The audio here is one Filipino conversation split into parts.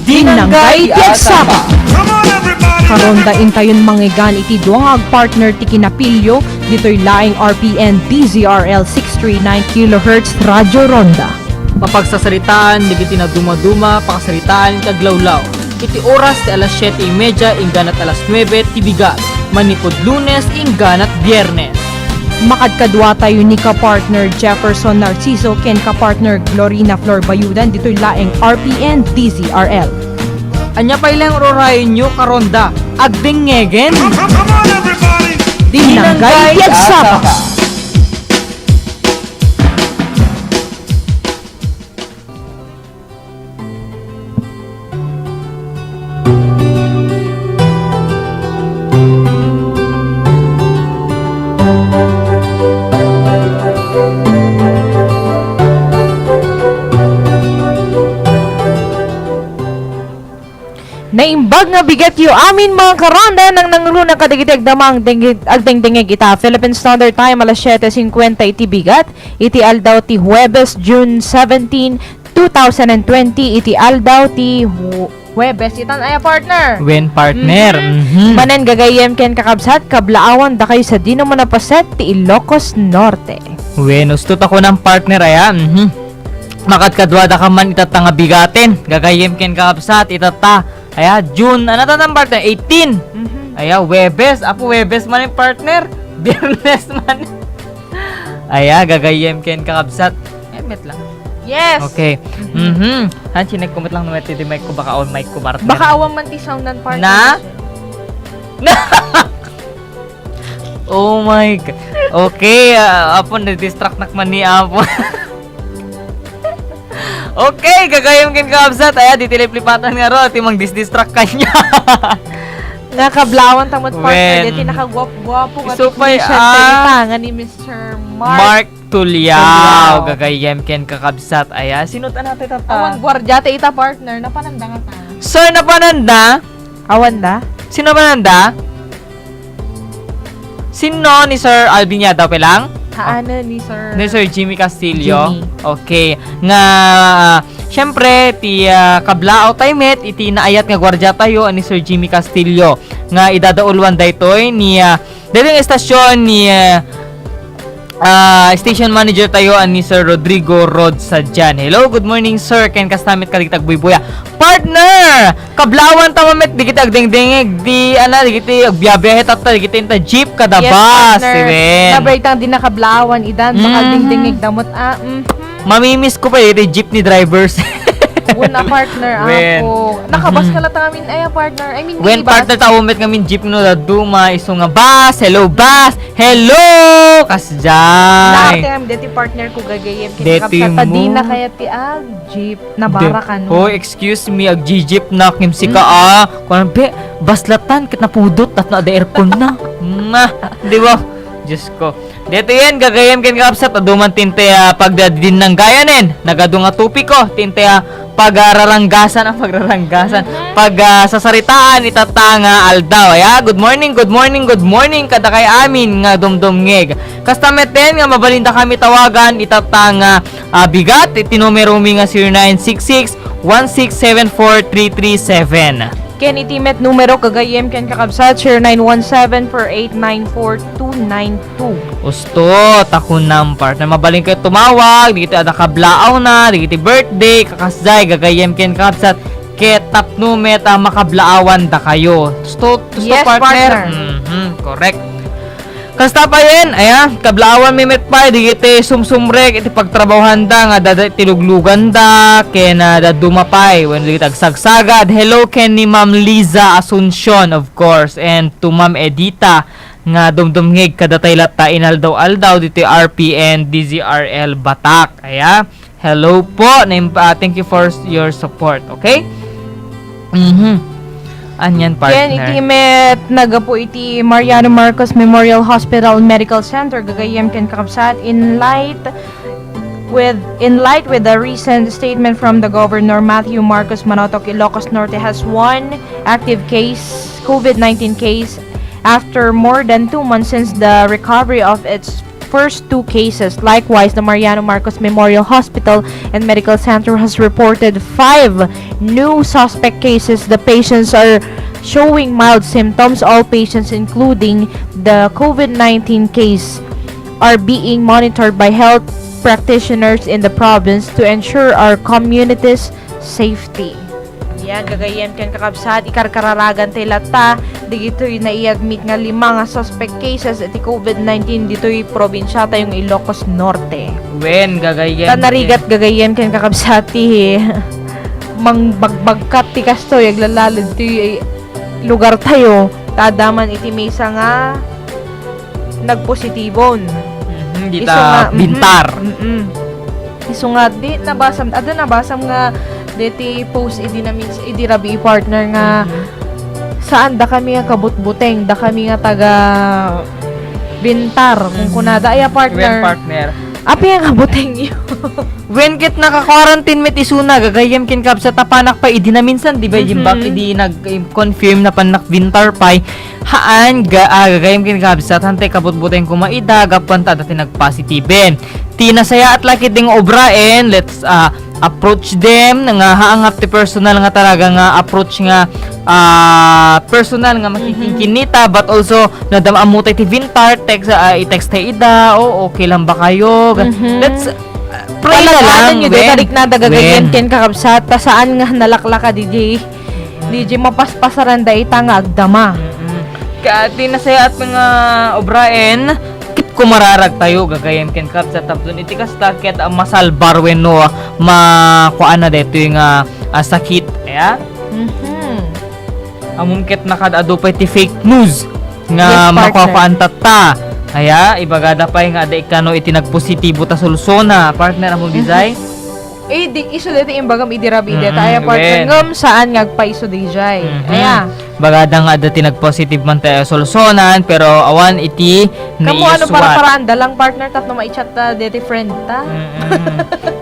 Dinanggay ti agsama. Karonda intayon manggigan iti duang partner ti kinapilyo ditoy laing RPN DZRL 639 kHz Radio Ronda. Papagsasalitaan, digiti na dumaduma, pakasalitaan kaglawlaw. Iti oras ti alas 7:30, ingganat alas 9, tibigat. Manipod Lunes, ingganat Biyernes. Makadkadwa tayo ni ka-partner Jefferson Narciso ken ka-partner Glorina Flor Bayudan ditoy laing RPN DZRL. Anya pa ilang rorayon nyo karonda, agding ngegen. Dinanggay ti agsama. Naimbag nga bigat yu amin mga karonda nang nangruna kadagitig damang agdingdingig ita Philippine Standard Time alas 7:50 iti bigat iti aldaw ti Huwebes June 17, 2020 iti aldaw ti Huwebes itan ay partner. When partner. Manen gagayem ken kakabsat kablaawan da kayo sa dino manapaset ti Ilocos Norte. When ustut ako ng partner aya. Makadkadwada ka man itatanga bigatin. Gagayem ken kakabsat itata. Aya, June, ano ta ng partner? 18. Aya, Webes. Apo, Webes man yung partner. Biyernes man. Aya, gagayem ken kakabsat. Met lang. Yes. Okay. Han, chinek kumit lang nuwet ti mic ko. Baka on mic ko, partner. Baka awan man ti soundan partner. Na? Oh my God. Okay, apo, na-distract nakman ni Apo. Okay, gagayam kin kaabsat. Aya, di tiliplipatan nga ro. Timang disdistract kanya. Nakablawan tamot partner. Dito nakagwapo-gwapo. Supay, nga ni Mr. Mark Tuliao. Gagayam kin kakabsat. Aya, sinut natin tata? Awan gwardiya ta ita partner. Napananda nga ta. Sir, napananda? Awan da? Sino napananda? Sino ni Sir Alvin daw pelang? Haana ni Sir? Ni Sir Jimmy Castillo. Jimmy. Okay. Nga, syempre, ti kablao tayo met, iti naayat nga gwardya tayo ni Sir Jimmy Castillo. Nga idadaulwan daytoy ni dating estasyon ni station manager tayo ni Sir Rodrigo Rod Sadjan. Hello, good morning sir. Ken kastamit kaligtag buybuya. Partner! Kablawan tamamet di kita agdingdingig di kita agbiyabiyahe tata di kita inta jeep kada bus. Yes, nabraytang din nakablawan idan baka dingdingig damot mamimiss ko pa jeepney drivers. Una partner ako. Nakabas ka lang amin ay partner. I mean, when partner tawumet ngamin jeep no duma iso nga bus. Hello bus. Hello kasjay. Dati am deti partner ko gagayem kinakapsat di na kaya ti jeep nabara ka no. Oh, excuse me ag jeep na kimsi ka kuan be baslatan ket napudot at na aircon na. Di ba? Diyos ko. Dito yan, gagayam ken kapsat aduman tinte pagdadin ng gayanin. Nagadu nga tupi ko, tinte pagraranggasan pag sasaritaan itatanga aldaw. Aya, good morning kada kay amin nga dumdumngeg. Kastamet din nga mabalinda kami tawagan itatanga bigat itinumero mi nga 0966 1674337. Ken itimet numero kagayem ken kakabsat 0917-4894292. Usto, takunam partner. Mabaling kayo tumawag, di kita ada kablaaw na, di kita birthday, kakasday, gagayem ken kakabsat, ketap numet makablaawan da kayo. Usto yes, partner. Correct. Kasta pa yan, kablaawan mi met pa, di kita sumsumrek, iti pagtrabahuhan da, nga tiluglugan da, kena da dumapay, when di kita agsagsagad. Hello ken ni Ma'am Liza Asuncion, of course, and to Ma'am Edita, nga dumdumngeg kadatay latta inaldaw-aldaw dito RPN DZRL Batak. Aya, hello po, thank you for your support, okay? Anyan partner. Ken itimet nagapo iti Mariano Marcos Memorial Hospital Medical Center gagayem ken kakabsat in light with the recent statement from the Governor Matthew Marcos Manotoc, Ilocos Norte has one active case, COVID-19 case after more than 2 months since the recovery of its first 2 cases. Likewise, the Mariano Marcos Memorial Hospital and Medical Center has reported 5 new suspect cases. The patients are showing mild symptoms. All patients, including the COVID-19 case, are being monitored by health practitioners in the province to ensure our community's safety. Yan, gagayan kan kakabsat, ikarkararagan tayo lata, digito'y nai-admit nga 5 nga suspect cases at COVID-19 dito'y probinsya tayong Ilocos Norte. Wen, gagayan. Tanarigat gagayan kan kakabsat, mangbagbagkat ti kasto, yaglalalad ti lugar tayo, tadaman iti mesa nga nagpositibon. Di ta bintar. Iso nga, di nabasam, nabasam nga deti post idi namin idi rabi partner nga saan da kami nga kabutbuteng da kami nga taga bintar kung kunada ay Wen, partner partner. api nga kabuteng yo. When kit naka-quarantine met isuna, gagayam kin kap sa tapanak pa, idi na minsan, di ba, jimbak, idi nag-confirm na panak vintar pay, haan, gagayam kin kap sa tante kabut-buteng kumaida, gapanta dati nag-positiben. Tinasaya at laki ding obraen, let's approach them, nga haangap ti personal nga talaga nga approach nga personal nga makikingkinita, but also nadamamutay ti vintar, i-text tayo ida, okay lang ba kayo? Let's pray na lang, yun, tarik na dagagayan ken kakabsat, ta saan nga nalaklaka DJ mapaspasaran da ita nga agdama. Kaya tinasaya at mga obraen, kit kumararag tayo, gagayam ken kakabsat, tapos iti kasta, ket masalbar when no, makuan na dito yung sakit, kaya? Amumket nakadado pa iti fake news, nga makuapaantat ta. Kaya, ibagada pa nga da ikano iti nagpositibo ta solusona, partner among design. Di iso dito imbagam idirabi dito. Ay, partner ngam saan ngagpaiso di jay. Aya. Bagada nga dati nagpositive man tayo solusonan, pero awan iti kamu ano para paraan dalang partner tapno maichat ta dito friend ta.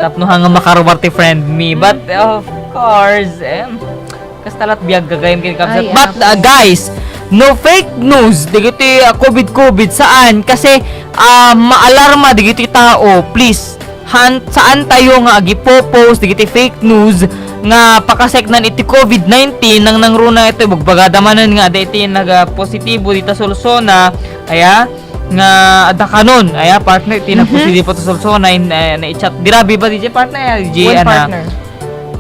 Tapno hanga makaruwarti friend me. But, of course, kastalat biyag gagayim kin kapsat. But, guys, no fake news digiti COVID saan kasi maalarma digiti tao, please saan tayo nga agipo-post digiti fake news nga pakasek nan iti COVID-19 nang nangruna ito bagbagadaman nga iti nag-positibo dita solusona aya nga ada kanon aya partner iti nag-positibo ta solusona na i-chat dirabi ba DJ partner DJ partner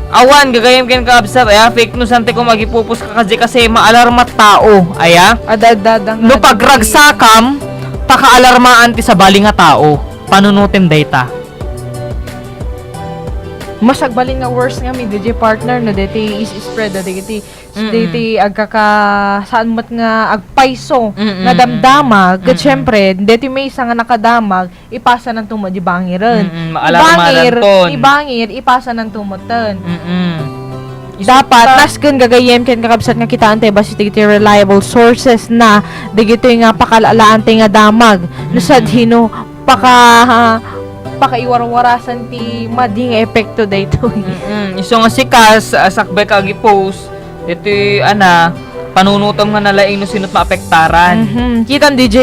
awan gagayam ken kaabsat aya fake news ante ko magipupus ka kasi maalarma tao aya adadadang no pagragsakam pakaalarmaan ti sa bali nga tao panunutem data masagbalin nga worse nga mi DJ partner na deti is spread da deti deti agkaka saan mat nga agpaiso nga damdamag ket syempre deti may isa nga nakadamag ipasa nang tumod di bangiren ibangir ipasa nang tumuten dapat nasken gagayem ken kakabsat nga kita ante basi deti reliable sources na dagito nga pakalaante nga damag no sad hino pakaiwar-warasan ti mading epekto dayto. Iso nga sikas sakbay ka gi-post iti panunutom nga nalaing no sinot maapektaran. Kitan DJ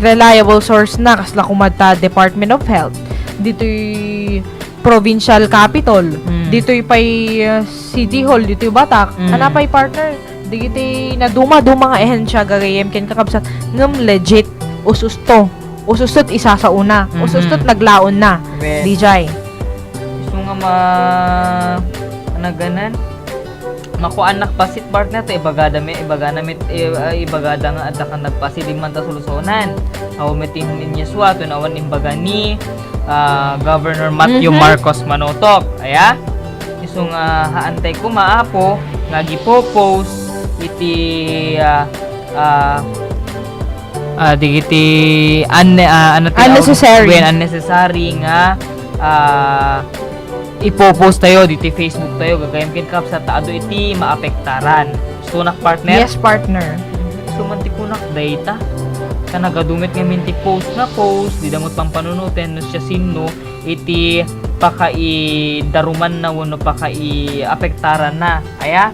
reliable source na kasla kumata Department of Health. Dito'y provincial capital. Dito'y pay City Hall, dito'y Batak. Anapay partner. Dito'y na duma nga ehensya gagayem ken kakabsat ngem legit ususto. Usustot isa sa una. Usustot naglaon na. DJ. Gusto nga ganan makuanak pasit partner to ibagada nga adda kan nagpasit man ta solusonan. Aw metin niya swato na awan imbaga ni Governor Matthew Marcos Manotok. Aya. Iso nga haantay ko maapo nga gipo-post iti digiti unnecessary nga ipopost tayo diti Facebook tayo gagayem kin kap sa taado iti maapektaran sunak partner yes partner sumanti kunak data ka nagadumit nga minti post di damot pang panunuten no siya sinno iti pakai daruman na wano pakai apektaran na aya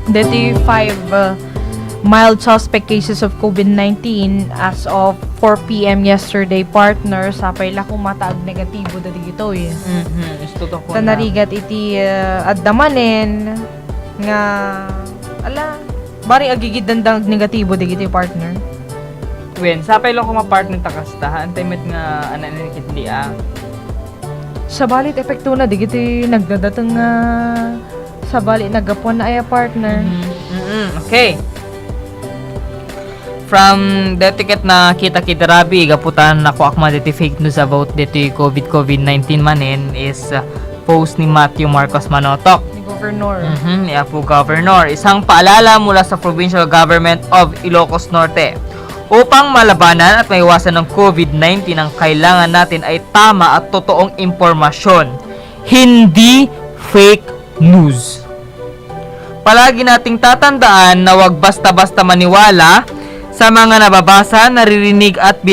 deti 5 mild suspect cases of COVID-19 as of 4 p.m. yesterday, partner. Sapay la kung mataag negatibo dati ito eh. Isto to ko Tanarigat iti addamanen nga ala bari agigid dandang negatibo dati partner. Wen, sapay lang ko ma-partner takasta. Antay met nga ananikit di Sa balit epekto na digiti nagdadatang nga sa balit nagapon na ay partner. Okay. From the ticket na kita-kita rabi, gaputan na ko akma dito fake news about dito COVID-19 manin is post ni Matthew Marcos Manotok. Ni Governor. Ni Apo Governor. Isang paalala mula sa Provincial Government of Ilocos Norte. Upang malabanan at maiwasan ng COVID-19, ang kailangan natin ay tama at totoong impormasyon. Hindi fake news. Palagi nating tatandaan na wag basta-basta maniwala sa mga nababasa, naririnig at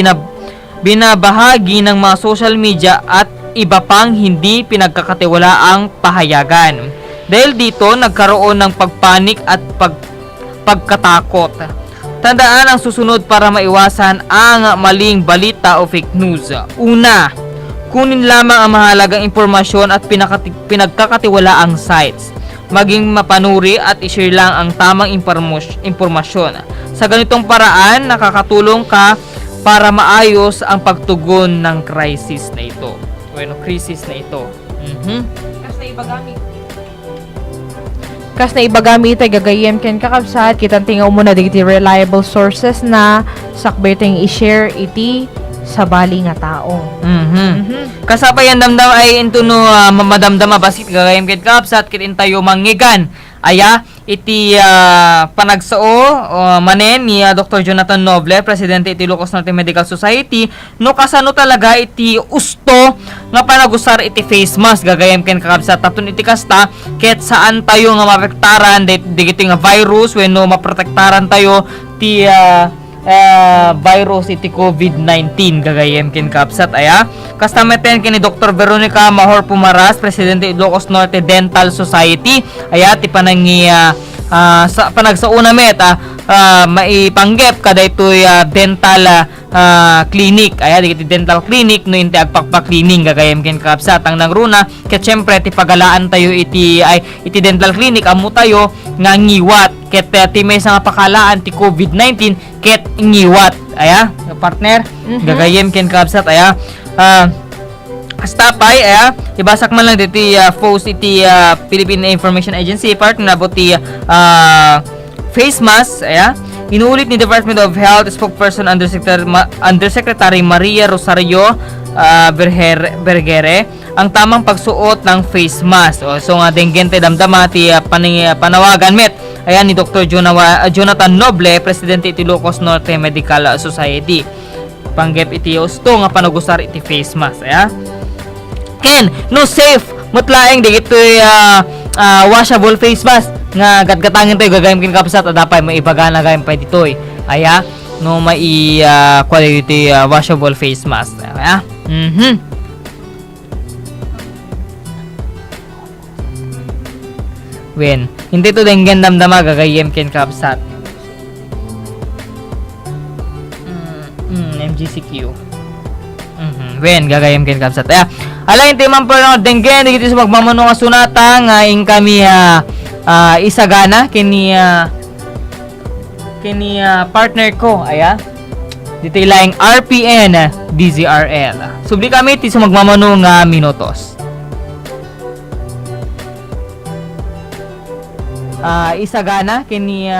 binabahagi ng mga social media at iba pang hindi pinagkakatiwalaang pahayagan. Dahil dito, nagkaroon ng pagpanik at pagkatakot. Tandaan ang susunod para maiwasan ang maling balita o fake news. Una, kunin lamang ang mahalagang impormasyon at pinagkakatiwalaang sites. Maging mapanuri at i-share lang ang tamang impormasyon. Sa ganitong paraan, nakakatulong ka para maayos ang pagtugon ng crisis na ito. Crisis na ito. Kas na ibagami ito, gagayem ken kakabsat, kitang tingaw muna digiti reliable sources na sakbay tayong i-share iti sa bali nga tao. Kasapay ang damdam ay into no mamadamdama basit gagayem ken kakabsat kit intayo mangigan. Aya iti panagsao manen ni Dr. Jonathan Noble, presidente iti Ilocos Norte Medical Society, no kasano talaga iti usto nga panagusar iti face mask gagayem ken kakabsat tapton iti kasta ket saan tayo nga mapektaran digiti nga virus wenno maprotektaran tayo ti virus iti COVID-19 gagayem ken kakabsat aya kasta meten ken ni Dr. Veronica Mahor Pumaras, presidente Ilocos Norte Dental Society, aya ti panangi sa panagsauna met maipanggep kada ito'y dental clinic. Aya digiti dental clinic no inte agpakpa-cleaning gagayem ken kakabsat ang nangruna ket syempre ti pagalaan tayo iti dental clinic amo tayo nga ngiwat ket ti may nga pakalaan ti COVID-19 ket ngiwat. Aya partner gagayem ken kakabsat aya Astapay, ibasak man lang dito post iti Philippine Information Agency partner about ti face mask, inuulit ni Department of Health spokesperson Undersecretary Maria Rosario Bergere ang tamang pagsuot ng face mask. So nga denggente damdama ti panawagan met ni Dr. Jonathan Noble, presidente iti Ilocos Norte Medical Society. Panggep iti usto nga panagusar iti face mask. Ken, no safe mutlaeng digitoy washable face mask nga gatgatangin tayo gagayem kin kapsat adapay maibagana gayem pa ditoy. Aya no mai quality washable face mask. Aya. Wen, hindi to denggen damdama gagayem kin kapsat. MGCQ. Wen gagayem kin kapsat. Aya. Alain ti man pa denggen digiti sa magmamano nga sunata nga ing kami isagana kini partner ko aya dito laing RPN DZRL. Subli kami ti sa magmamano nga minutos. Isagana kini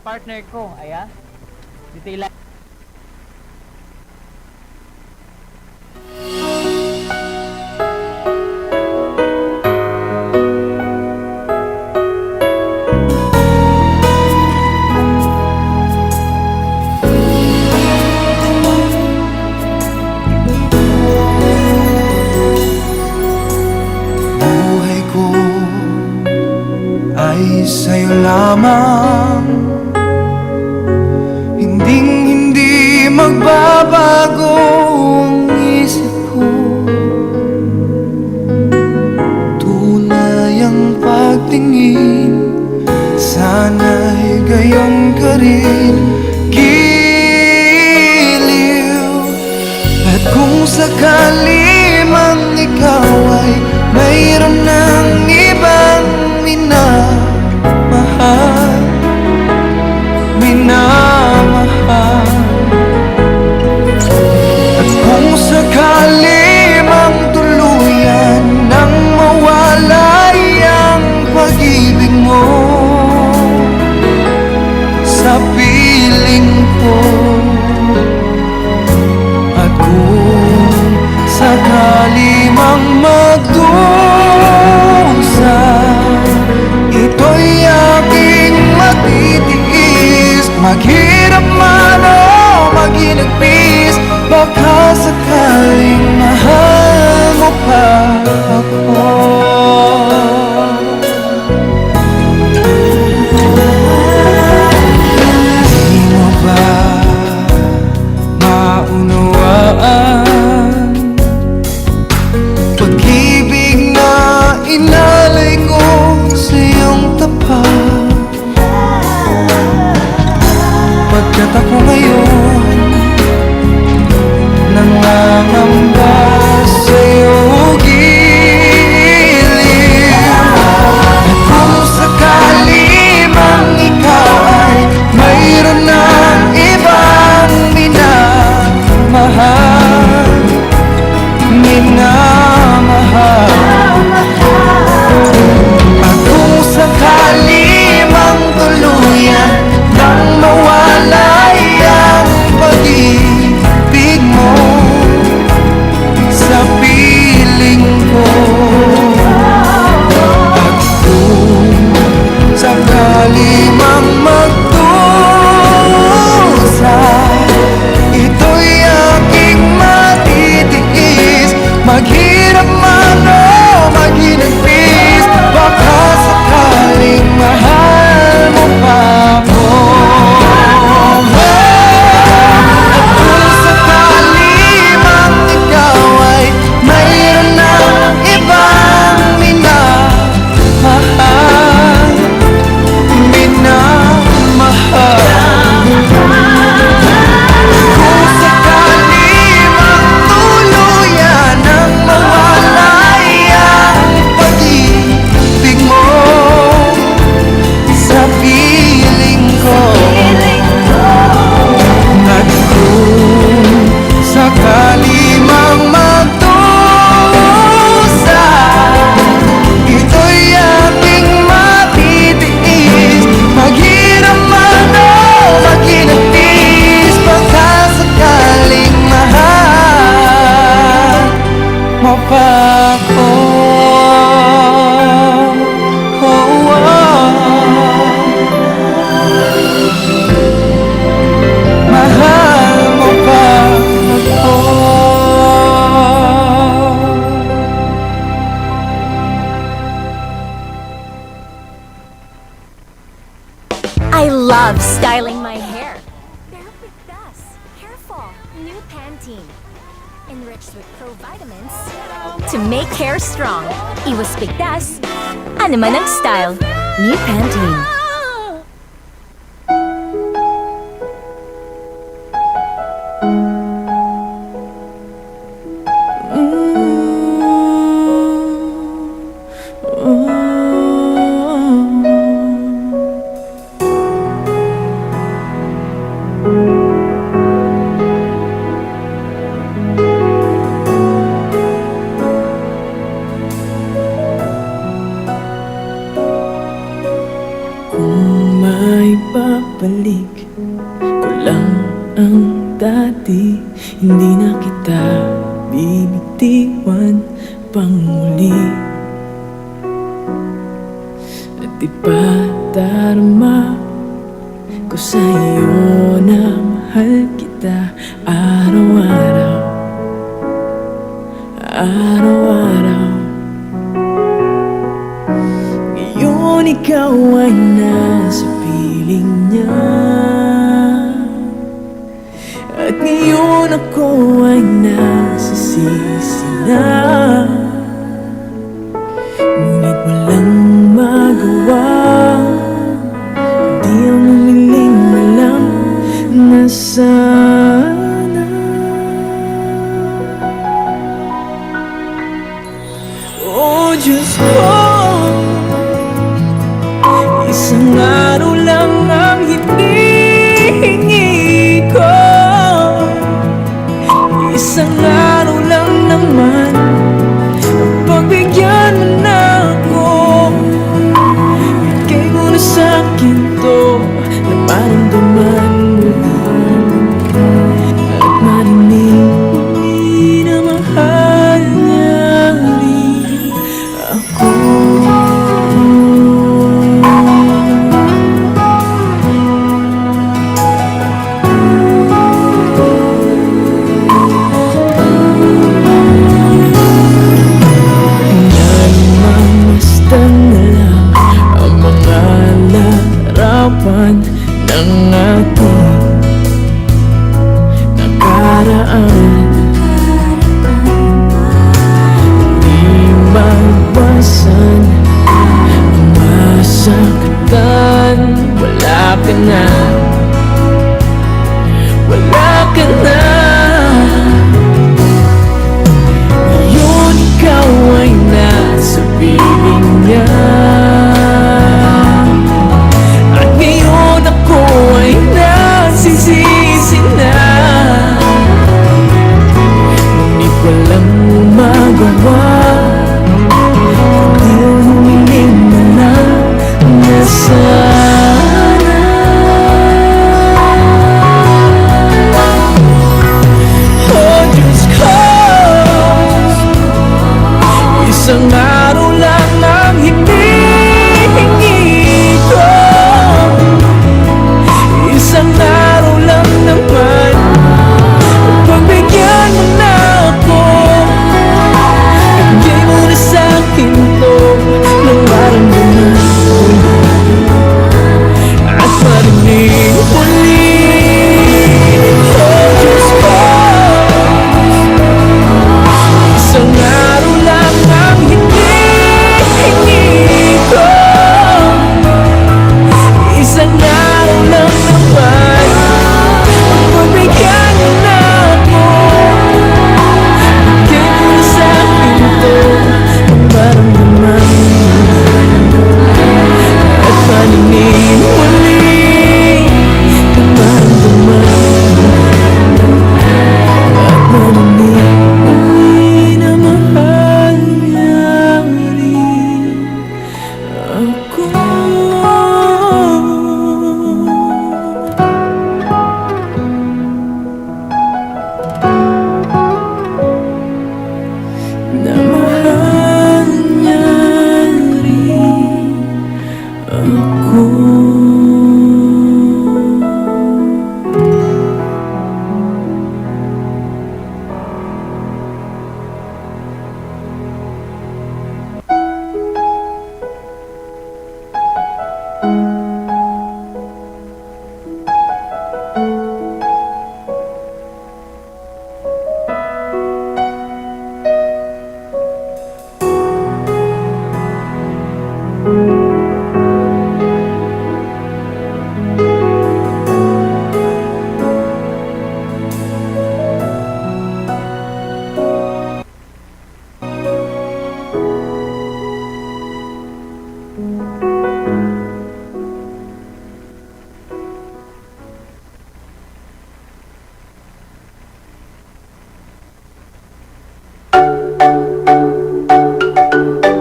partner ko aya dito laing sa'yo lamang, hindi magbabago ang isip ko. Tunay ang pagtingin, sana sakali mang ikaw ay mayroon ng ibang minamahal, minamahal. At kung sakali mang tuluyan nang mawalay ang pag-ibig mo sa piling ko, at kung sakali mang magdusa, ito'y aking matitiis. Maghirap man o maginagpis, baka sakaling mahal mo pa ako. Di mo ba maunawaan pag-ibig na inalay ko sa iyong tapat? Pagkat ako ngayon nangangamba sa iyong gilid. At kung sakali mang ikaw ay mayroon ng ibang minamahal, minamahal. At kung sakali mang tuluyan nang mawalay ang pag-ibig mo sa piling ko, at kung sakali mang magdusa, ito'y aking matitiis. Maghirap man o maginagpis, baka sakaling mahal mo pa ako. At kung sakali mang ikaw ay mayroon ng ibang minamahal, minamahal. Kung sakali mang tuluyan ang mawalay ang pag-ibig mo sa piling ko, at kung sakali mang magdusa, ito'y aking matitiis. Maghirap man o maginagpis, baka sakaling mahal mo pa ako. Oh, oh. Mahal mo pa ako. I love styling my hair. Pero with dust, hair fall, new Pantene. Enriched with pro-vitamins to make hair strong. Iwas bigdas, ano man ang style, new Pantene. Kung may babalik ko lang ang dati, hindi na kita bibitiwan pang muli. At ipadarama ko sa'yo na mahal kita araw-araw, araw-araw. Ngayon ikaw ay nasa piling niya, at ngayon ako ay nasa sisi na. Ngunit walang magawa, di ang umiling malam na sana isang araw lang naman. Pagbigyan mo na ako, bigay mo na sa'kin to na maramdaman mo at marinig muli na mahal niya rin ako. Namamasdan na lang ang mga larawan ng ating nakaraan. Di magwasan, masaktan. Wala ka na, wala ka na. Ngayon ikaw ay nasa piling niya, at ngayon ako ay nagsisisi na. Ngunit walang magawa, kundi humiling na lang na sana. Oh Diyos ko, isang araw lang ang hinihingi ko, isang araw lang naman. Pagbigyan mo na ako, ibigay mo na sa'kin to ng maramdaman at marinig muli. Oh Diyos ko, isang araw lang ang hinihingi ko, isang araw lang naman. Pagbigyan mo na ako, bigay mo na sa'kin to ang maramdaman at marinig muli ang maramdaman at marinig muli na mahal niya rin ako. Na mahal niya rin ako.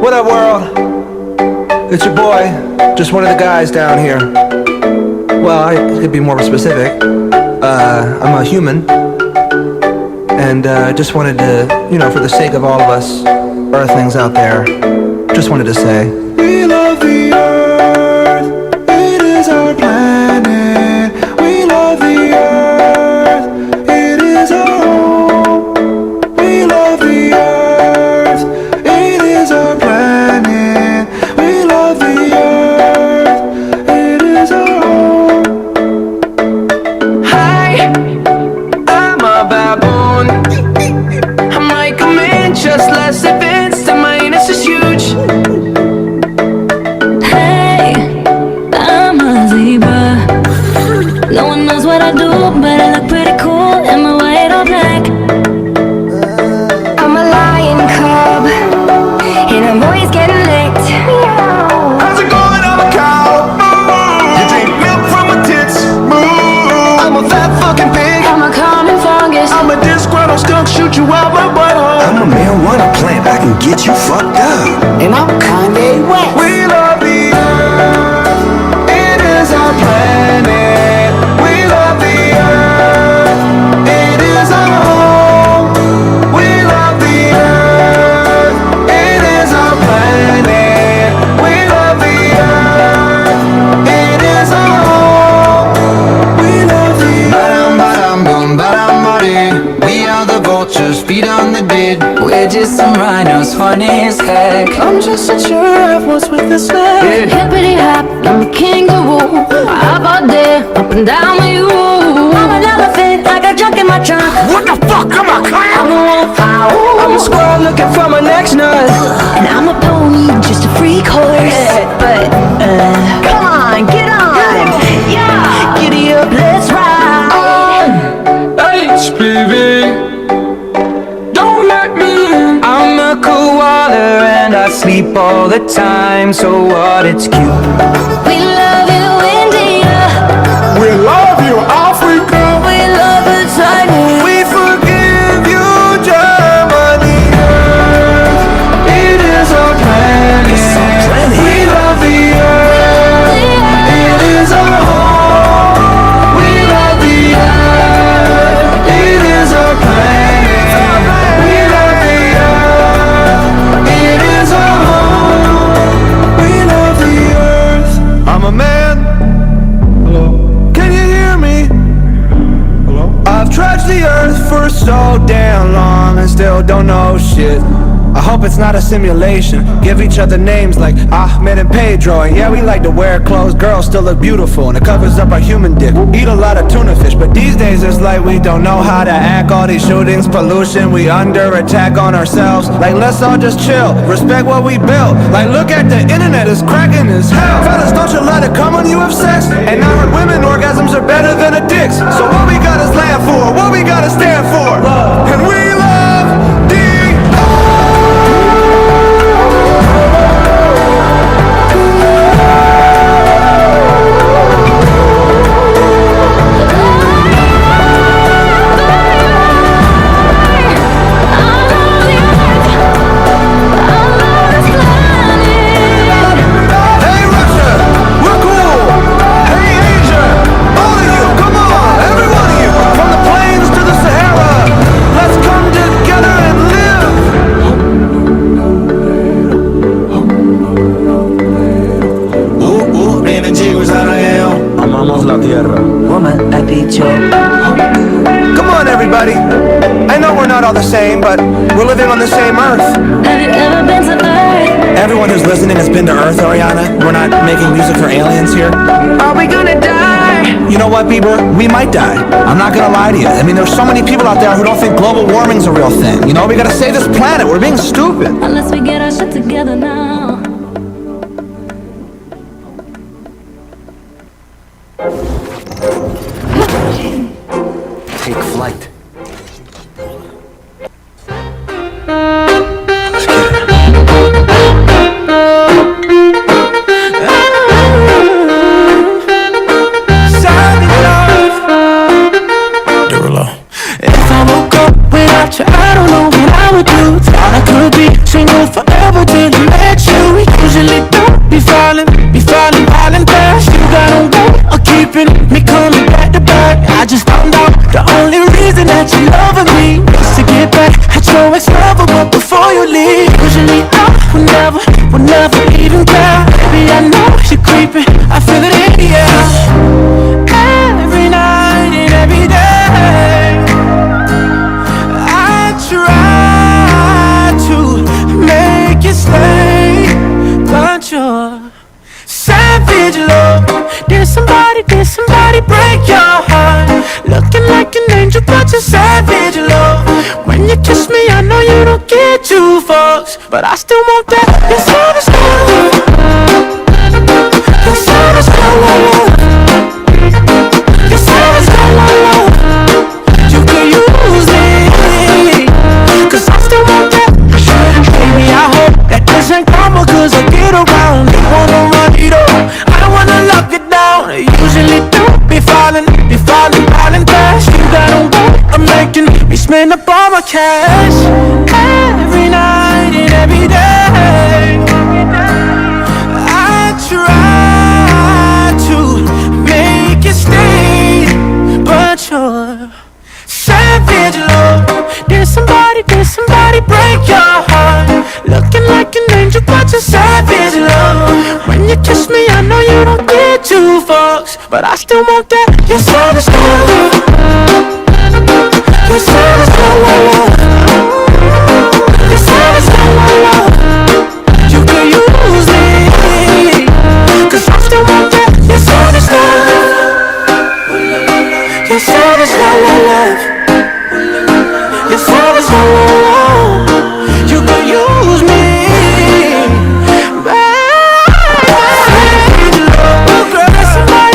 What up, world? It's your boy, just one of the guys down here. Well, I could be more specific. I'm a human, and just wanted to, for the sake of all of us Earthlings out there, just wanted to say, we love the Earth. It is our planet. We love the Earth. It is our home. We love the Earth. It is our planet. We love the Earth. It is our home. Hi, I'm a baboon. I'm like a man, just less advanced, and my anus is huge. Hey, I'll still shoot you out my butthole. I'm a marijuana plant, I can get you fucked up. And I'm Kanye West. We love the earth, it is our planet. We love the earth, it is our home. We love the earth, it is our planet. We love the earth, it is our home. We love the earth. We are the vultures, feet on the dead. We're just some rhinos, funny as heck. I'm just a giraffe, what's with the sled? Hippity hop, I'm a kangaroo. How about there, up and down with you? I'm an elephant, I got junk in my trunk. What the fuck? I'm a clown! I'm a wolf, I'm a squirrel looking for my next nut. and I'm a pony, just a freak horse. But, Come on, get on, yeah, giddy up, let's ride. HPV, don't let me in. I'm a koala and I sleep all the time, so what, it's cute. We love you, India. We love you, Africa. We love you, China. We forgive you, Germany. It is our planet. We love the earth. It is our home. We love the earth. It is our planet. We love the earth. It is our home. We love the earth. I'm a man. Hello. Can you hear me? Hello? I've trudged the earth for so damn long and still don't know shit. I hope it's not a simulation. Give each other names like Ahmed and Pedro. And yeah, we like to wear clothes, girls still look beautiful, and it covers up our human dick. Eat a lot of tuna fish, but these days it's like we don't know how to act. All these shootings, pollution, we under attack on ourselves. Like, let's all just chill, respect what we built. Like, look at the internet, it's cracking as hell. Fellas, don't you let it come when you have sex. And I heard women orgasms are better than a dick's. So what we gotta stand for, what we gotta stand for. And we love the Hey Russia, we're cool. Hey Asia, all of you, come on, every one of you, from the plains to the Sahara, let's come together and live. Amamos la tierra. Woman, I beat you. Come on everybody, I know we're not all the same, but we're living on the same earth. Have you ever been to Earth? Everyone who's listening has been to Earth, Ariana. We're not making music for aliens here. Are we gonna die? You know what, Bieber? We might die. I'm not gonna lie to you. I mean, there's so many people out there who don't think global warming's a real thing. You know, we gotta save this planet. We're being stupid. Unless we get our shit together now. Take flight. If I woke up without you, I don't know what I would do. Thought I could be single forever till I met you. We usually don't be falling fast. You got a way of keeping me coming back to back. I just found out the only reason that you loving me is to get back at your ex-lover, but before you leave, usually I would never even care. Baby, I know you're creeping, I feel it in the air. Every night and every day, I try to make you stay, but you're savage love. Did somebody break your heart? Looking like an angel, but you're savage love. When you kiss me, I know you don't get two fucks, but I still want that. You're savage love. You're savage love. You're savage love. You can use it, 'cause I still want that. Baby, I hope that this ain't karma, 'cause I get around. You wanna run it up, I wanna lock it down. Usually don't be falling fast. You got a way of making me smell spend up all my cash every night and every day. I try to make it stay, but you're savage love. Did somebody break your heart? Looking like an angel, but you're savage love. When you kiss me, I know you don't get two fucks, but I still want that. You're savage love. You're savage love. You're savage love. You can use me, 'cause I still want that. You're savage love. You're savage love. You're savage love. You can use me.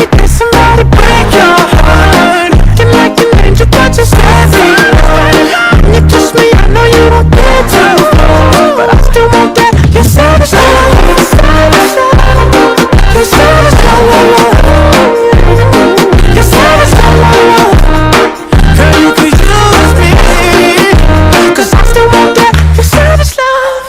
Did somebody break your heart? Looking like an angel, but you're savage. When you kiss me, I know you don't get too far, but I still want that. You're savage love. You're savage love. You're savage love. You're savage love. Girl, you could use me, 'cause I still want that. You're savage love.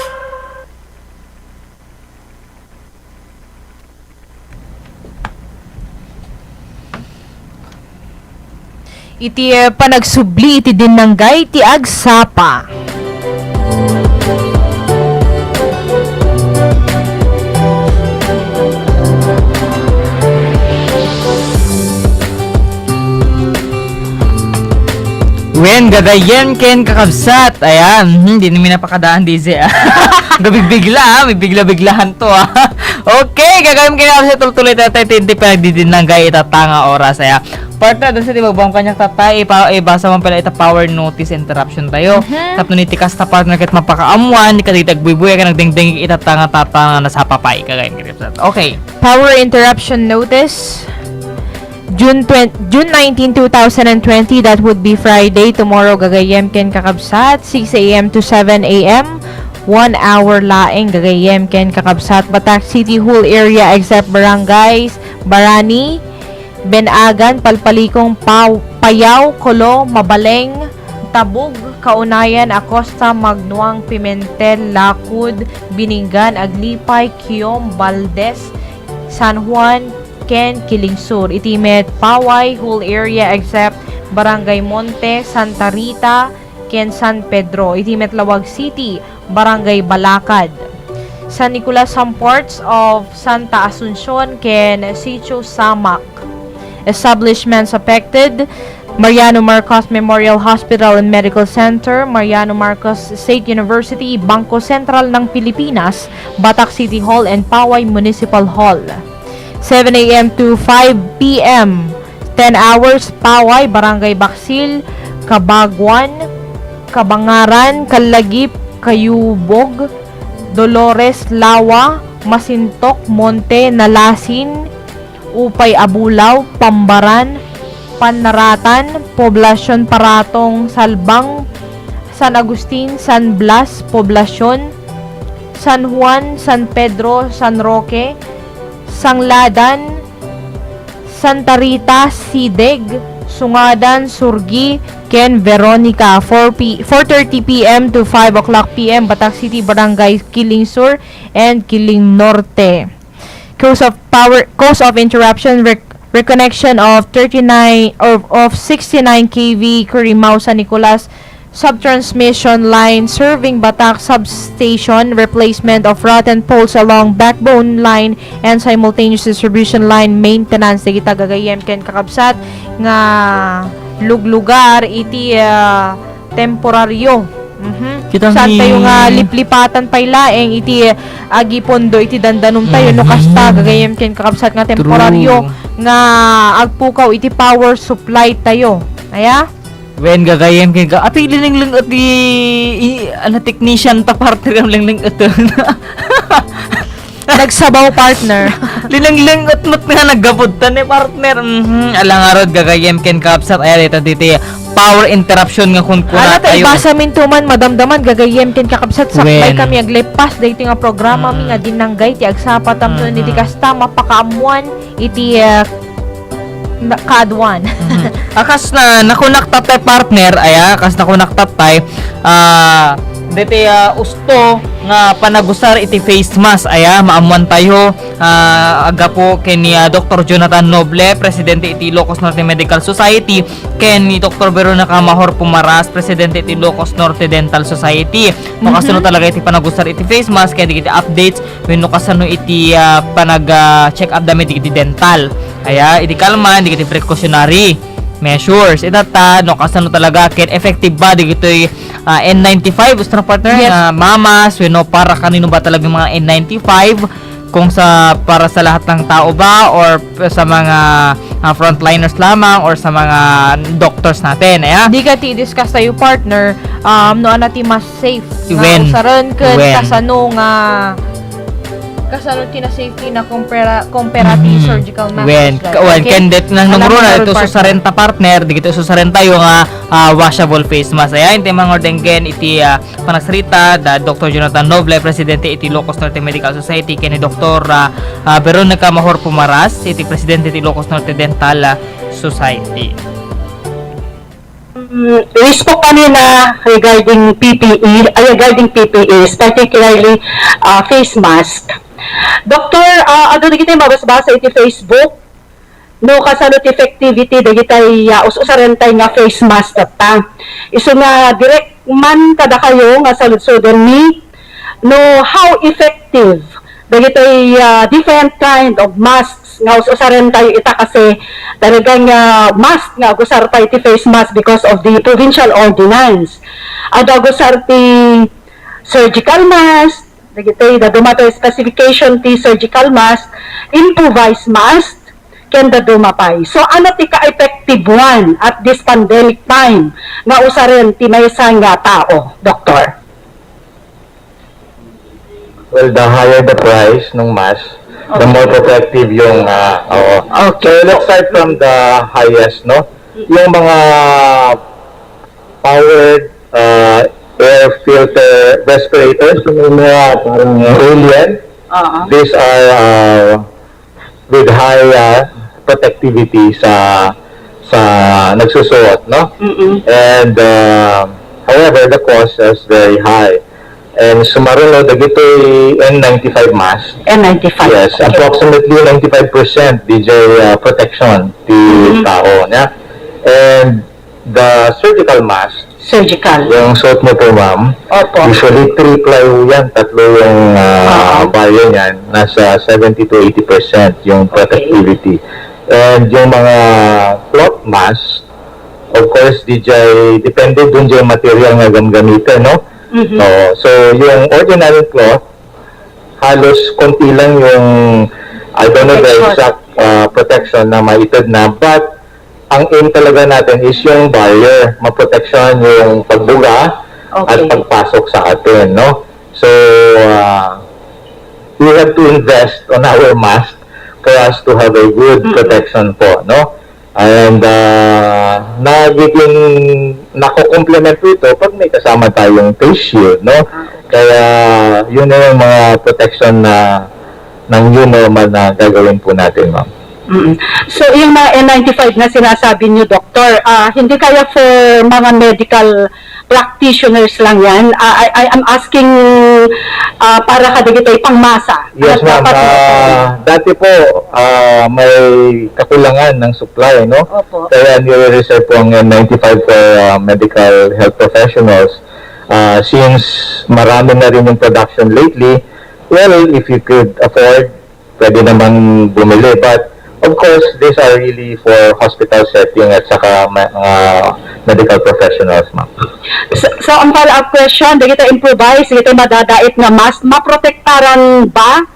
Iti panagsubli iti dinanggay ti agsapa. Wen, gagayen ken kakabsat. Ayan, hindi namin napakadaan DJ. Gabig-bigla, may bigla-biglahan to Okay, gagawin kakabsat tuloy tatay tinti pa nagdidinanggay itatanga oras. Partner, doon sa di magbang kanyang tatay, basa man pala ita power notice interruption tayo. Tapno ni tikas ta partner ket mapakaamuan, ni kaditag buibuya ka nagdingding itatanga-tatanga na sa papay. Gagawin kakabsat. Okay. Power interruption notice. June 19, 2020, that would be Friday. Tomorrow, gagayem ken kakabsat, 6 a.m. to 7 a.m. 1 hour laeng gagayem ken kakabsat. Batak City whole area except barangays Barani, Benagan, Palpalikong, Payaw, Kolo, Mabaleng, Tabug, Kaunayan, Acosta, Magnuang, Pimentel, Lakud, Biningan, Aglipay, Kiom, Valdez, San Juan, Ken, Kilingsur, Itimet, Paway, whole area except Barangay Monte, Santa Rita, Ken San Pedro, Itimet Lawag City, Barangay Balakad, San Nicolas, some parts of Santa Asuncion, Ken Sitio Samak. Establishments affected: Mariano Marcos Memorial Hospital and Medical Center, Mariano Marcos State University, Bangko Sentral ng Pilipinas, Batak City Hall, and Paway Municipal Hall. 7 a.m. to 5 p.m. 10 hours, Paway, Barangay Baksil, Kabagwan, Kabangaran, Kalagip, Kayubog, Dolores, Lawa, Masintok, Monte, Nalasin, Upay, Abulaw, Pambaran, Panaratan, Poblasyon Paratong, Salbang, San Agustin, San Blas, Poblasyon, San Juan, San Pedro, San Roque, Sangladan, Santa Rita, Sideg, Sungadan, Surgi, Ken, Veronica. 4:30 p.m. to 5 o'clock p.m. Batak City, Barangay Kilingsur and Kiling Norte. Cause of interruption, reconnection of 69 of 69 kV Curimao San Nicolas subtransmission line serving Batak substation, replacement of rotten poles along backbone line and simultaneous distribution line maintenance. Kita gagayem ken kakabsat nga luglugar iti temporaryo. Kitang Saan tayo nga liplipatan pay laeng iti agipondo iti dandanom tayo no kasta gagayem ken kakabsat nga temporaryo nga agpukaw iti power supply tayo. Aya? Wen gagayem ken ka ati liningling ati technician ta partner ang lingling ito. Nagsabaw partner. Linangling utmut nga naggapod ta ni partner. Alangarod gagayem ken kapsat ay dito diti power interruption nga kun kuna Tayo tayo. basa min tuman madamdaman gagayem ken kakabsat sakbay Wen. kami aglipas dayto nga programa mi nga dinanggay ti agsapat amno iti kasta mapakaamuan iti kaadwan. akas na nakunaktat tayo partner, akas nakunaktat tayo, dito usto nga panagusar iti face mask maamuan tayo aga po kini Dr. Jonathan Noble, presidente iti Ilocos Norte Medical Society, ken ni Dr. Veronica Mahor Pumaras, presidente iti Ilocos Norte Dental Society. No kasano talaga iti panagusar iti face mask ken iti updates wenno kasano iti panag check up damit iti dental. Iti kalman iti precautionary measures. Itata, no, kasano talaga, ken effective ba, di gito'y N95, gusto na partner, Yes. mamas, no, para kanino ba talaga yung mga N95, kung para sa lahat ng tao ba, or sa mga frontliners lamang, or sa mga doctors natin, Di ka ti-discuss tayo partner, no anati mas safe. When? Usaran ka When? kasano tina-safety na comparative surgical mask. When, kendet nang numero na ito susarenta partner, di ito susarenta yung washable face mask. Hindi mga ordenggen iti panagsarita da Dr. Jonathan Noble, presidente iti Ilocos Norte Medical Society, ken ni Dr. Veronica Mahor Pumaras, iti presidente iti Ilocos Norte Dental Society. We spoke kanina regarding PPEs, particularly face mask. Doktor, ano na kita mabasbasa iti Facebook, no kasalot effectivity da kita us-usarentay nga face mask ta. Iso nga direct man kada kayo nga salud-sudon ni, no how effective da kita different kind of masks nga us-usarentay ita kasi talagang mask nga gusar tayo iti face mask because of the provincial ordinance. Ada gusar ti surgical mask, dagitoy da dumato specification ti surgical mask, improvised mask, ken da dumapay. So ano ti ka-effective one at this pandemic time nga usaren ti maysa nga tao, doktor? Well, the higher the price ng mask, the more protective yung Okay. So let's start from the highest, no? Yung mga powered air filter respirators, yung mga parang alien, these are with high protectivity sa nagsusuot, no? And however, the cost is very high. And sumarunod, dagitoy N95 mask. N95. Yes, Okay. approximately 95% DJ protection ti tao niya. And the surgical mask, Surgical. yung suot mo po ma'am, Opo. usually 3-ply yan, tatlo yung barrier niyan, nasa 70 to 80% yung protectivity. And yung mga cloth mask, of course, DJ, depende dun yung material nga gamitin, no? So yung ordinary cloth, halos konti lang yung, I don't know the exact protection na maitid na, but ang aim talaga natin is yung barrier, maproteksyon yung pagbuga at pagpasok sa atin, no? So, we have to invest on our mask for us to have a good protection po, no? And nagiging nako-complement ito pag may kasama tayong face shield, no? Kaya yun na yung mga protection na ng new normal na gagawin po natin, ma'am. So, yung mga N95 na sinasabi niyo, Doktor, hindi kaya for mga medical practitioners lang yan? I'm asking para kadigito'y pangmasa. Yes, ma'am. Dati po, may kakulangan ng supply, no? Opo. Kaya nire-reserve po ang N95 for medical health professionals. Since marami na rin yung production lately, well, if you could afford, pwede naman bumili. But, of course, these are really for hospital setting at saka mga medical professionals, ma'am. So, ang follow-up question, di kita improvise, di kita madadait nga mask, maprotektaran ba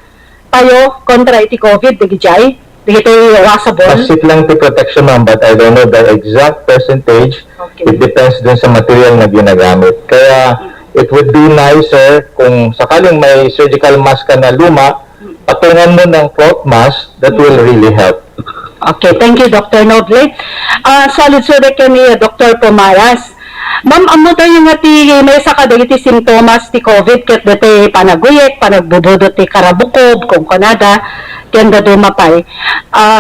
tayo kontra iti COVID, di gijay? Di kita washable? Pasit lang to protection, ma'am, but I don't know the exact percentage. Okay. It depends dun sa material na ginagamit. Kaya, it would be nicer kung sakaling may surgical mask ka na luma, patungan mo ng cloth mask, that will really help. Okay, thank you, Dr. Noble. Solid survey ni Dr. Pumaras. Ma'am, amo tayo nga ti may sa kadagiti simptomas ti COVID ket dati panaguyek, panagbubudot ti karabukob, kung kanada, kenda dumapay.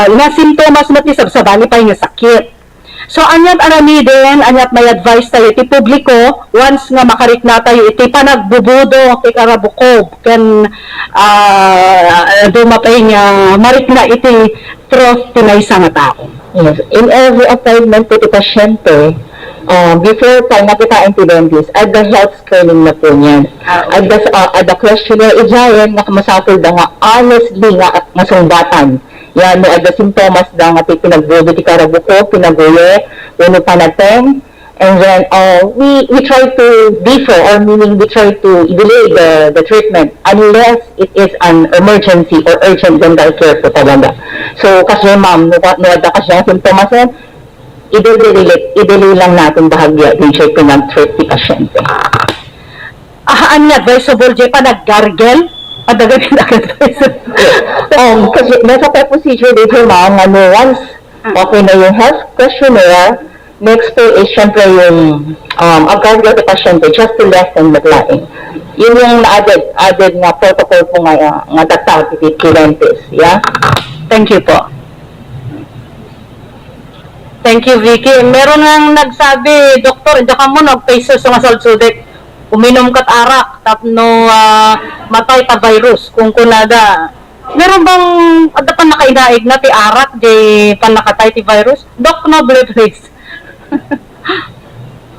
Nga simptomas mo ti sabsabali pa nga sakit. So anyat arami din, anyat may advice tayo iti publiko once nga makarik na tayo iti panagbubudo ti karabukob ken dumapay nga marik na iti truth tinaysa nga tao. Yes, in every appointment po ti pasyente, before pa nakita ang dentist, at the health screening na po niyan. At the questionnaire, ijayan na kamasakol da nga honestly nga sumbatan. Yan mo at the symptoms da nga pinagbudo ti karabuko, pinaguye, uno panateng, and then we try to defer, or meaning we try to delay the treatment unless it is an emergency or urgent dental care po talaga. So kasi ma'am, nuwada kasi ang symptoms yan, i-delay lang natin bahagya din siya pinag-treat ti pasyente. Ahaan nga advisable jay pa nag-gargle? Adagad advisable. Kasi nasa procedure dito ma'am, once okay na yung health questionnaire, next po is syempre yung agad yung pasyente just to lessen the laing. Yun yung added nga protocol po nga tatawag ti dentist. Yeah? Thank you po. Thank you, Vicky. Meron nang nagsabi, Doktor, hindi ka mo nag-peso sa masalsudik. Uminom kat arak, tapno matay ta virus. Kung kunada, meron bang, ada pa nakainaig na ti arak, di panakatay ti virus? Dok, no, please.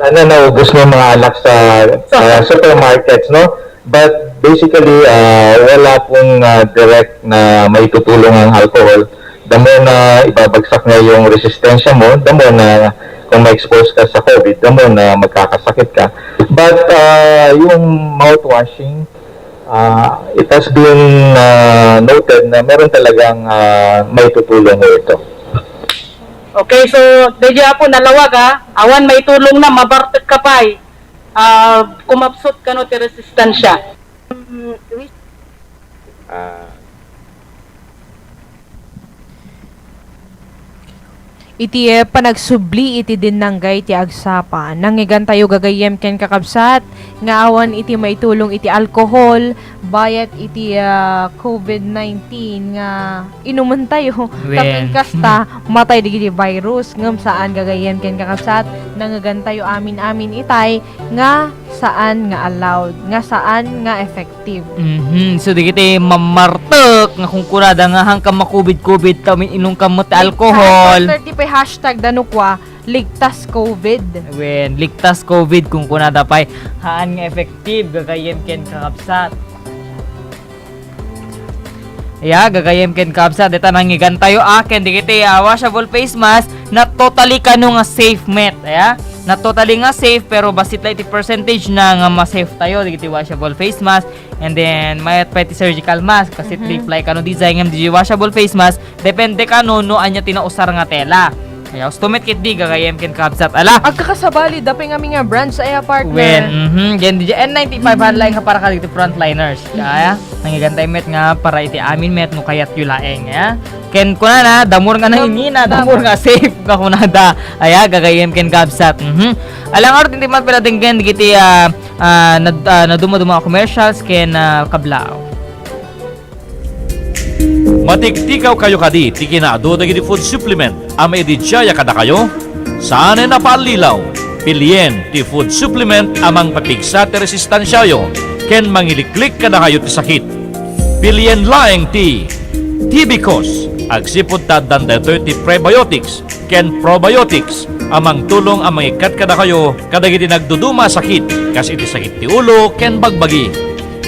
Sana naubos mo yung mga alak sa supermarkets, no? But basically, wala pong direct na may tutulong ang alcohol. The more na ibabagsak na yung resistensya mo, the more na kung ma-expose ka sa COVID, the more na magkakasakit ka. But yung mouthwashing, it has been noted na meron talagang may tutulong mo ito. Okay, so, dedya po nalawag awan may tulong na, mabartet ka pa kumapsot ka no ti resistensya. Iti panagsubli iti dinanggay ti agsapa. Nangigan tayo gagayem ken kakabsat. Nga awan iti maitulong iti alcohol. Bayat iti COVID-19 nga inuman tayo. Tapin kasta matay digiti virus. Ngam saan gagayem ken kakabsat. Nangigan tayo amin-amin itay nga saan nga allowed. Nga saan nga effective. So di kita mamartek nga kung kurada nga hang ka makubid-kubid tamin inong kamot alcohol. Hashtag danukwa ligtas COVID. Ligtas COVID kung kunada pay haan nga effective gagayem ken kakabsat. Gagayem ken kakabsat deta nangigan tayo aken di kita washable face mask na totally kano nga safe met. Na totally nga safe pero basit lang iti percentage na nga ma-safe tayo di kita washable face mask. And then mayat pa iti surgical mask kasi triply kano design ng washable face mask depende kano no anya tinausar nga tela. Kaya ustomit kit di gagayem ken kabsat ala. Agkakasabali dapay nga nga brand sa iya partner. Gen DJ N95 hotline nga para ka iti frontliners. Kaya nangigantay met nga para iti amin met no kayat yulaeng ken kunana damor nga nangingina damor nga safe ka kunada. Gagayem ken kabsat. Alang art hindi man pala tinggen digiti na duma commercials ken kablao. Matiktikaw kayo kadi, tikinado dagiti food supplement, ama editsaya kada kayo? Saan na paalilaw? Pilien ti food supplement amang papigsa ti resistansyayo, ken mangiliklik kada kayo ti sakit. Pilien laeng ti Tibicos, agsipod ta dandato ti prebiotics, ken probiotics, amang tulong amang ikat kada kayo, kadagiti nagduduma sakit, kas iti sakit ti ulo, ken bagbagi,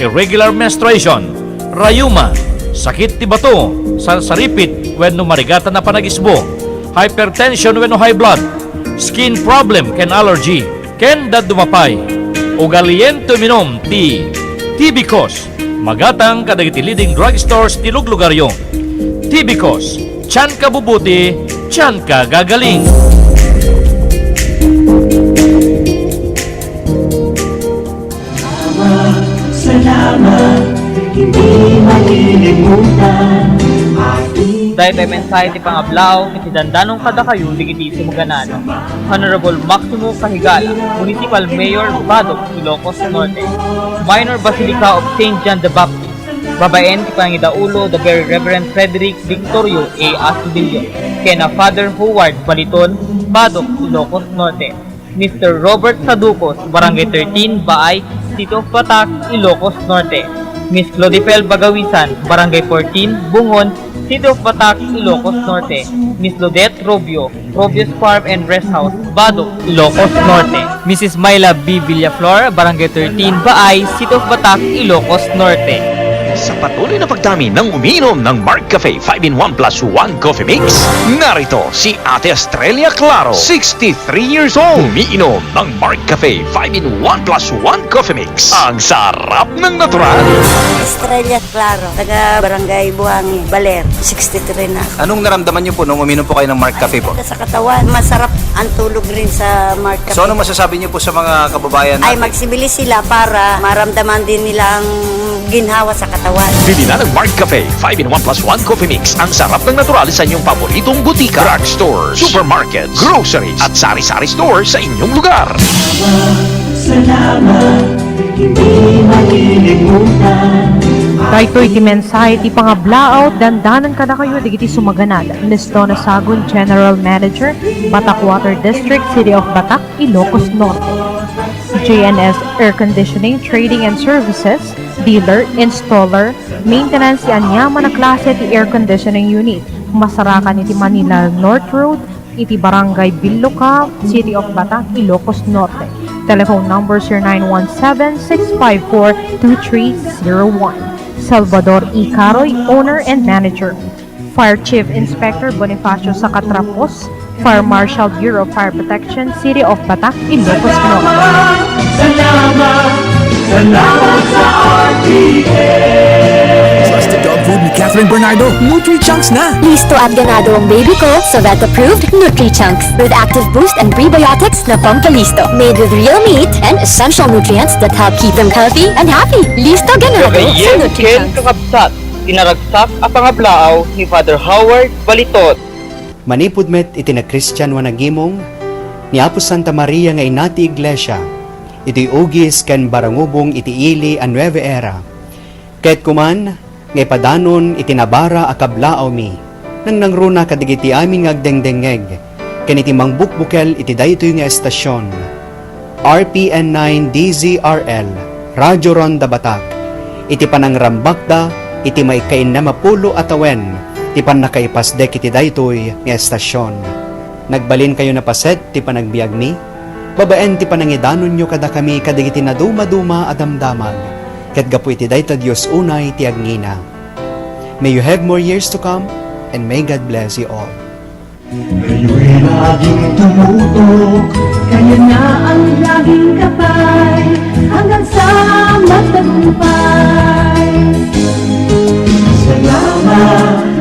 irregular menstruation, rayuma, sakit ti bato, saripit wenno marigatan na panagisbo, hypertension wenno high blood, skin problem ken allergy, ken dadumapay, ugaliento minom ti Tibicos, magatang kadagiti leading drugstores ti luglugaryo. Tibicos, tiyan ka bubuti, tiyan ka gagaling. Salamat, hindi malilimutan. Dahil tayo mensahe ti pangablaw, iti dandanong kada kayo, digiti sumuganano. Honorable Maximo Kahigala, Municipal Mayor Badok, Ilocos Norte. Minor Basilica of St. John the Baptist. Babaen ti Pangidaulo, the Very Reverend Frederick Victorio A. Astudillo. Kena Father Howard Baliton, Badok, Ilocos Norte. Mr. Robert Saducos, Barangay 13, Baay, City of Batac, Ilocos Norte. Miss Clodipel Bagawisan, Barangay 14, Bungon, City of Batac, Ilocos Norte. Miss Lodette Robio, Robio's Farm and Rest House, Badok, Ilocos Norte. Mrs. Myla B. Villaflor, Barangay 13, Baay, City of Batac, Ilocos Norte. Sa patuloy na pagdami ng umiinom ng Mark Cafe 5-in-1 plus 1 coffee mix, narito si Ate Estrella Claro, 63 years old. Umiinom ng Mark Cafe 5-in-1 plus 1 coffee mix. Ang sarap ng natural. Estrella Claro, taga Barangay Buhangin, Baler, 63 na. Anong naramdaman niyo po nung uminom po kayo ng Mark Cafe po? Sa katawan, masarap ang tulog rin sa Mark Cafe. So ano masasabi niyo po sa mga kababayan Ay natin? magsibili sila para maramdaman din nila ang ginhawa sa katawan. Bili na ng Mark Cafe 5-in-1 plus 1 coffee mix. Ang sarap ng natural sa inyong paboritong butika, drugstores, supermarkets, groceries at sari-sari stores sa inyong lugar. Dahito iti mensahe ti pangablaot, dandanan kada kayo, digiti sumaganad. Ms. Donna Sagun, General Manager, Batac Water District, City of Batac, Ilocos Norte. JNS Air Conditioning, Trading and Services, Dealer, Installer, Maintenance ti anyaman na klase ti air conditioning unit. Masarakan iti Manila North Road, iti Barangay Biloca, City of Batac, Ilocos Norte. Telephone number 0917-654-2301. Salvador E. Caroy, Owner and Manager. Fire Chief Inspector Bonifacio Sacatrapos, Fire Marshal Bureau of Fire Protection, City of Batac, Ilocos Norte. Trusted dog food ni Catherine Bernardo. Nutri-Chunks na. Listo at ganado ang baby ko sa vet-approved Nutri-Chunks with active boost and prebiotics na Listo. Made with real meat and essential nutrients that help keep them healthy and happy. Listo ganado sa Ken Nutri-Chunks. kakabsat, tinaragsak ang pangablaaw ni Father Howard Balitot. Manipudmet iti na Christian wanagimong, ni Apo Santa Maria nga inati iglesia, iti ugis ken barangubong iti ili a Nueva Era. Ket kuman, nga ipadanon iti nabara akablaaw mi, nang nangruna kadigiti amin nga agdengdengeg, ken iti mangbukbukel iti daytoy nga estasyon. RPN 9 DZRL, Radyo Ronda Batac, iti panangrambakda, iti maikain na mapulo atawen, ti panakaipasdek iti daytoy nga estasyon. Nagbalin kayo na paset ti panagbiag mi, babaen ti panangidanon nyo kada kami kadigiti na duma-duma adamdamag, ket gapu iti dayta Dios unay ti agngina. May you have more years to come, and may God bless you all. Kayo'y laging tumutok, kayo na ang laging kapay, hanggang sa magtagumpay.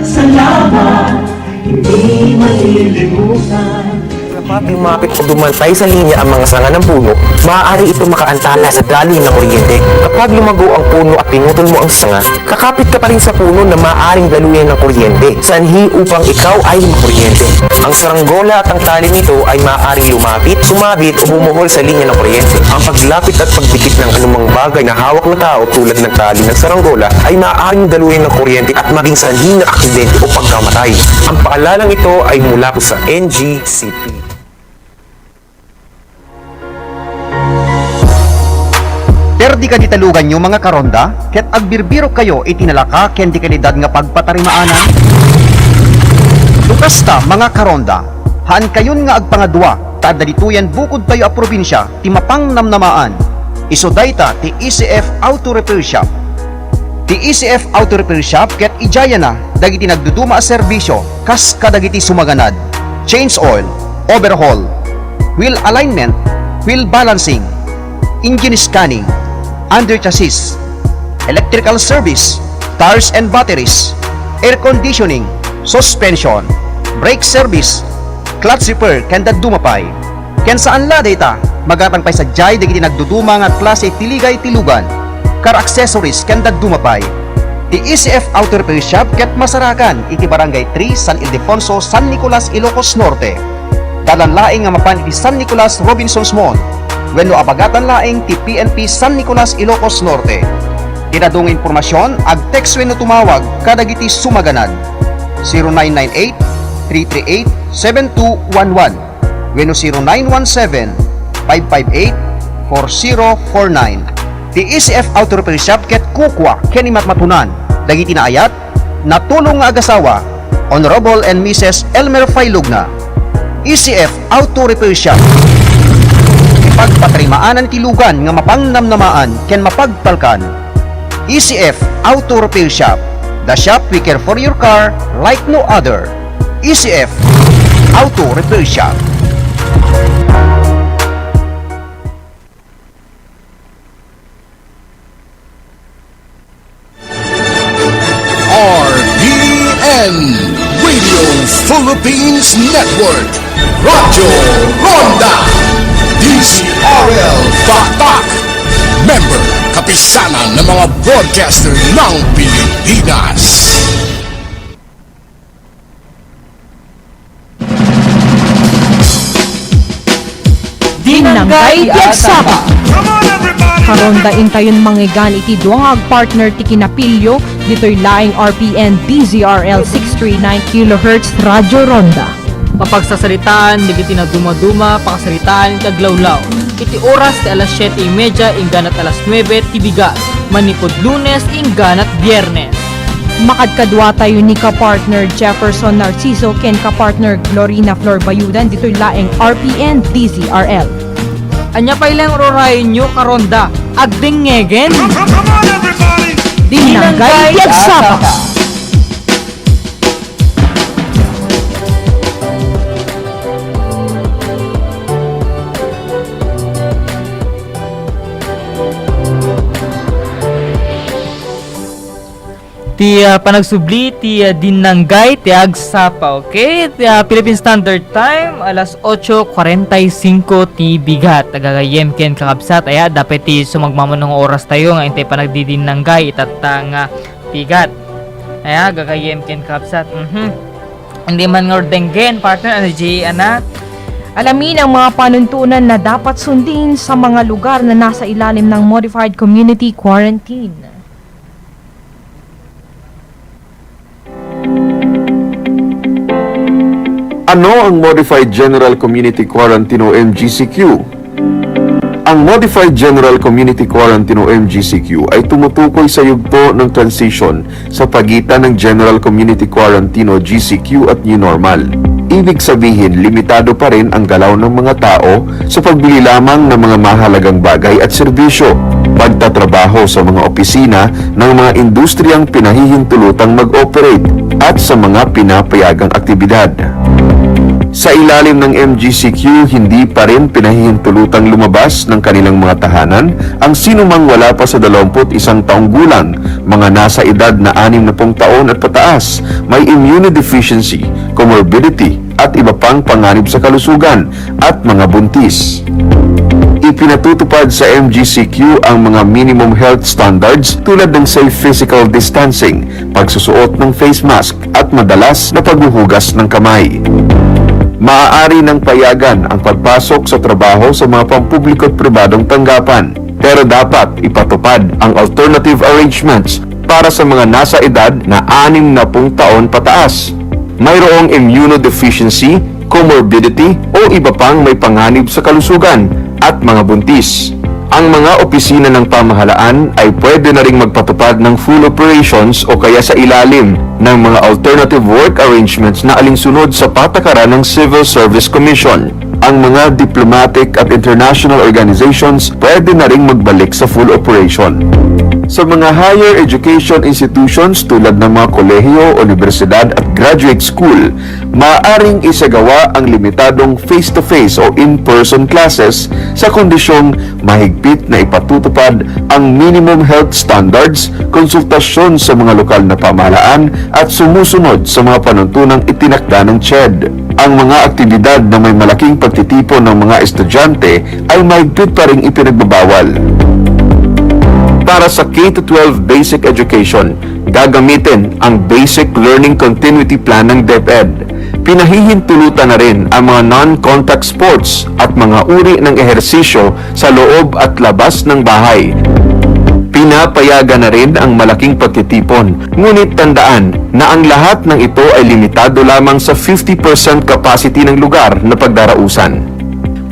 Salamat, hindi malilimutan. Kapag lumapit o dumantay sa linya ang mga sanga ng puno, maaari ito makaantala sa daloy ng kuryente. Kapag lumago ang puno at pinutol mo ang sanga, kakapit ka pa rin sa puno na maaaring daluyan ng kuryente. Sanhi upang ikaw ay makuryente. Ang saranggola at ang tali nito ay maaaring lumapit, sumabit o bumuhol sa linya ng kuryente. Ang paglapit at pagdikit ng anumang bagay na hawak na tao tulad ng tali ng saranggola ay maaaring daluyan ng kuryente at maging sanhi ng aksidente o pagkamatay. Ang paalalang ito ay mula po sa NGCP. Perdi ka ditalugan nyo mga karonda, ket agbirbiro kayo itinalaka ken di kalidad nga pagpatarimaanan. Lukasta mga karonda, haan kayon nga agpangadwa, tadalituyan bukod tayo a probinsya, ti mapang namnamaan. Iso dayta ti ECF Auto Repair Shop. Ti ECF Auto Repair Shop ket ijaya na dagiti nagduduma a serbisyo kas kadagiti sumaganad. Change oil, overhaul, wheel alignment, wheel balancing, engine scanning, under chassis, electrical service, tires and batteries, air conditioning, suspension, brake service, clutch repair, kanda dumapay. Ken saan la data, magatang pay sa jay digiti nagduduma nga klase tiligay tilugan, car accessories kanda dumapay. Ti ECF Auto Repair Shop ket masarakan iti Barangay 3 San Ildefonso, San Nicolas, Ilocos Norte. Dalan laing nga mapan iti San Nicolas Robinsons Mall. Wenno abagatan laing ti PNP San Nicolas, Ilocos Norte. Tinadong informasyon, ag-text wenno tumawag kadagiti sumaganad. 0998-338-7211 wenno 0917-558-4049. Ti ECF Auto Repair Shop ket kukwa ken matmatunan dagiti naayat natulong nga agasawa Honorable and Mrs. Elmer Failugna. ECF Auto Repair Shop ipagpatrimaanan ti lugan nga mapangnamnamaan ken mapagtalkan. ECF Auto Repair Shop, the shop we care for your car like no other. ECF Auto Repair Shop. RPN Radio Philippines Network, Radyo Ronda, DZRL Bakbak, member kapisanan ng mga broadcaster ng Pilipinas. Dinanggay Tiagsaba. Karonda intayon manggigan iti duang partner ti kinapilyo dito'y laing RPN DZRL 639 kHz Radyo Ronda. Papagsasalitaan, digiti na dumaduma, pakasalitaan, kaglawlaw. Iti oras ti alas 7:30, ingganat alas 9, tibigat. Manikod Lunes, ingganat Biyernes. Makadkadwa tayo ni ka-partner Jefferson Narciso ken ka-partner Glorina Flor Bayudan dito'y laing RPN DZRL. Anya pa ilang rorayon nyo karonda, agding ngegen. Dinanggay Tiagsaba. Ti panagsubli ti dinanggay ti agsapa, okay? Ti Philippine Standard Time alas 8:45 ti bigat. Tagagayem ken kakabsat aya dapat ti sumagmamanong oras tayo nga intay panagdidinanggay itatang bigat. Aya gagayem ken kakabsat. Hindi man ngordenggen partner ano G ana. Alamin ang mga panuntunan na dapat sundin sa mga lugar na nasa ilalim ng Modified Community Quarantine. Ano ang Modified General Community Quarantine o MGCQ? Ang Modified General Community Quarantine o MGCQ ay tumutukoy sa yugto ng transition sa pagitan ng General Community Quarantine o GCQ at New Normal. Ibig sabihin, limitado pa rin ang galaw ng mga tao sa pagbili lamang ng mga mahalagang bagay at serbisyo, pagtatrabaho sa mga opisina ng mga industriyang pinahihintulutang mag-operate at sa mga pinapayagang aktibidad. Sa ilalim ng MGCQ, hindi pa rin pinahihintulutang lumabas ng kanilang mga tahanan ang sinumang wala pa sa 21 taong gulang, mga nasa edad na 60 taon at pataas, may immunodeficiency, comorbidity at iba pang panganib sa kalusugan at mga buntis. Ipinatutupad sa MGCQ ang mga minimum health standards tulad ng safe physical distancing, pagsusuot ng face mask at madalas na paghuhugas ng kamay. Maaari ng payagan ang pagpasok sa trabaho sa mga pampubliko at pribadong tanggapan, pero dapat ipatupad ang alternative arrangements para sa mga nasa edad na 60 taon pataas, mayroong immunodeficiency, comorbidity o iba pang may panganib sa kalusugan at mga buntis. Ang mga opisina ng pamahalaan ay pwede na ring magpatupad ng full operations o kaya sa ilalim ng mga alternative work arrangements na alinsunod sa patakaran ng Civil Service Commission. Ang mga diplomatic at international organizations pwede na ring magbalik sa full operation. Sa mga higher education institutions tulad ng mga kolehiyo, universidad at graduate school, maaaring isagawa ang limitadong face-to-face o in-person classes sa kondisyong mahigpit na ipatutupad ang minimum health standards, konsultasyon sa mga lokal na pamahalaan at sumusunod sa mga panuntunang itinakda ng CHED. Ang mga aktibidad na may malaking pagtitipon ng mga estudyante ay mahigpit pa ring ipinagbabawal. Para sa K-12 basic education, gagamitin ang Basic Learning Continuity Plan ng DepEd. Pinahihintulutan na rin ang mga non-contact sports at mga uri ng ehersisyo sa loob at labas ng bahay. pinapayagan na rin ang malaking pagtitipon. Ngunit tandaan na ang lahat ng ito ay limitado lamang sa 50% capacity ng lugar na pagdarausan.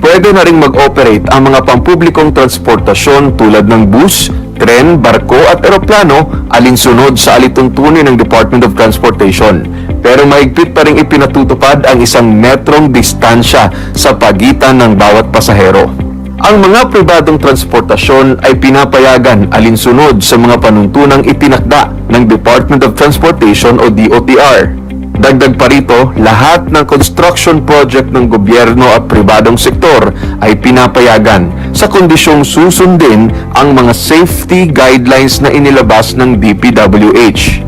Pwede na ring mag-operate ang mga pampublikong transportasyon tulad ng bus, tren, barko at eroplano alinsunod sa alituntunin ng Department of Transportation. Pero mahigpit pa ring ipinatutupad ang isang metrong distansya sa pagitan ng bawat pasahero. Ang mga pribadong transportasyon ay pinapayagan alinsunod sa mga panuntunang itinakda ng Department of Transportation o DOTR. Dagdag pa rito, lahat ng construction project ng gobyerno at pribadong sektor ay pinapayagan sa kondisyong susundin ang mga safety guidelines na inilabas ng DPWH.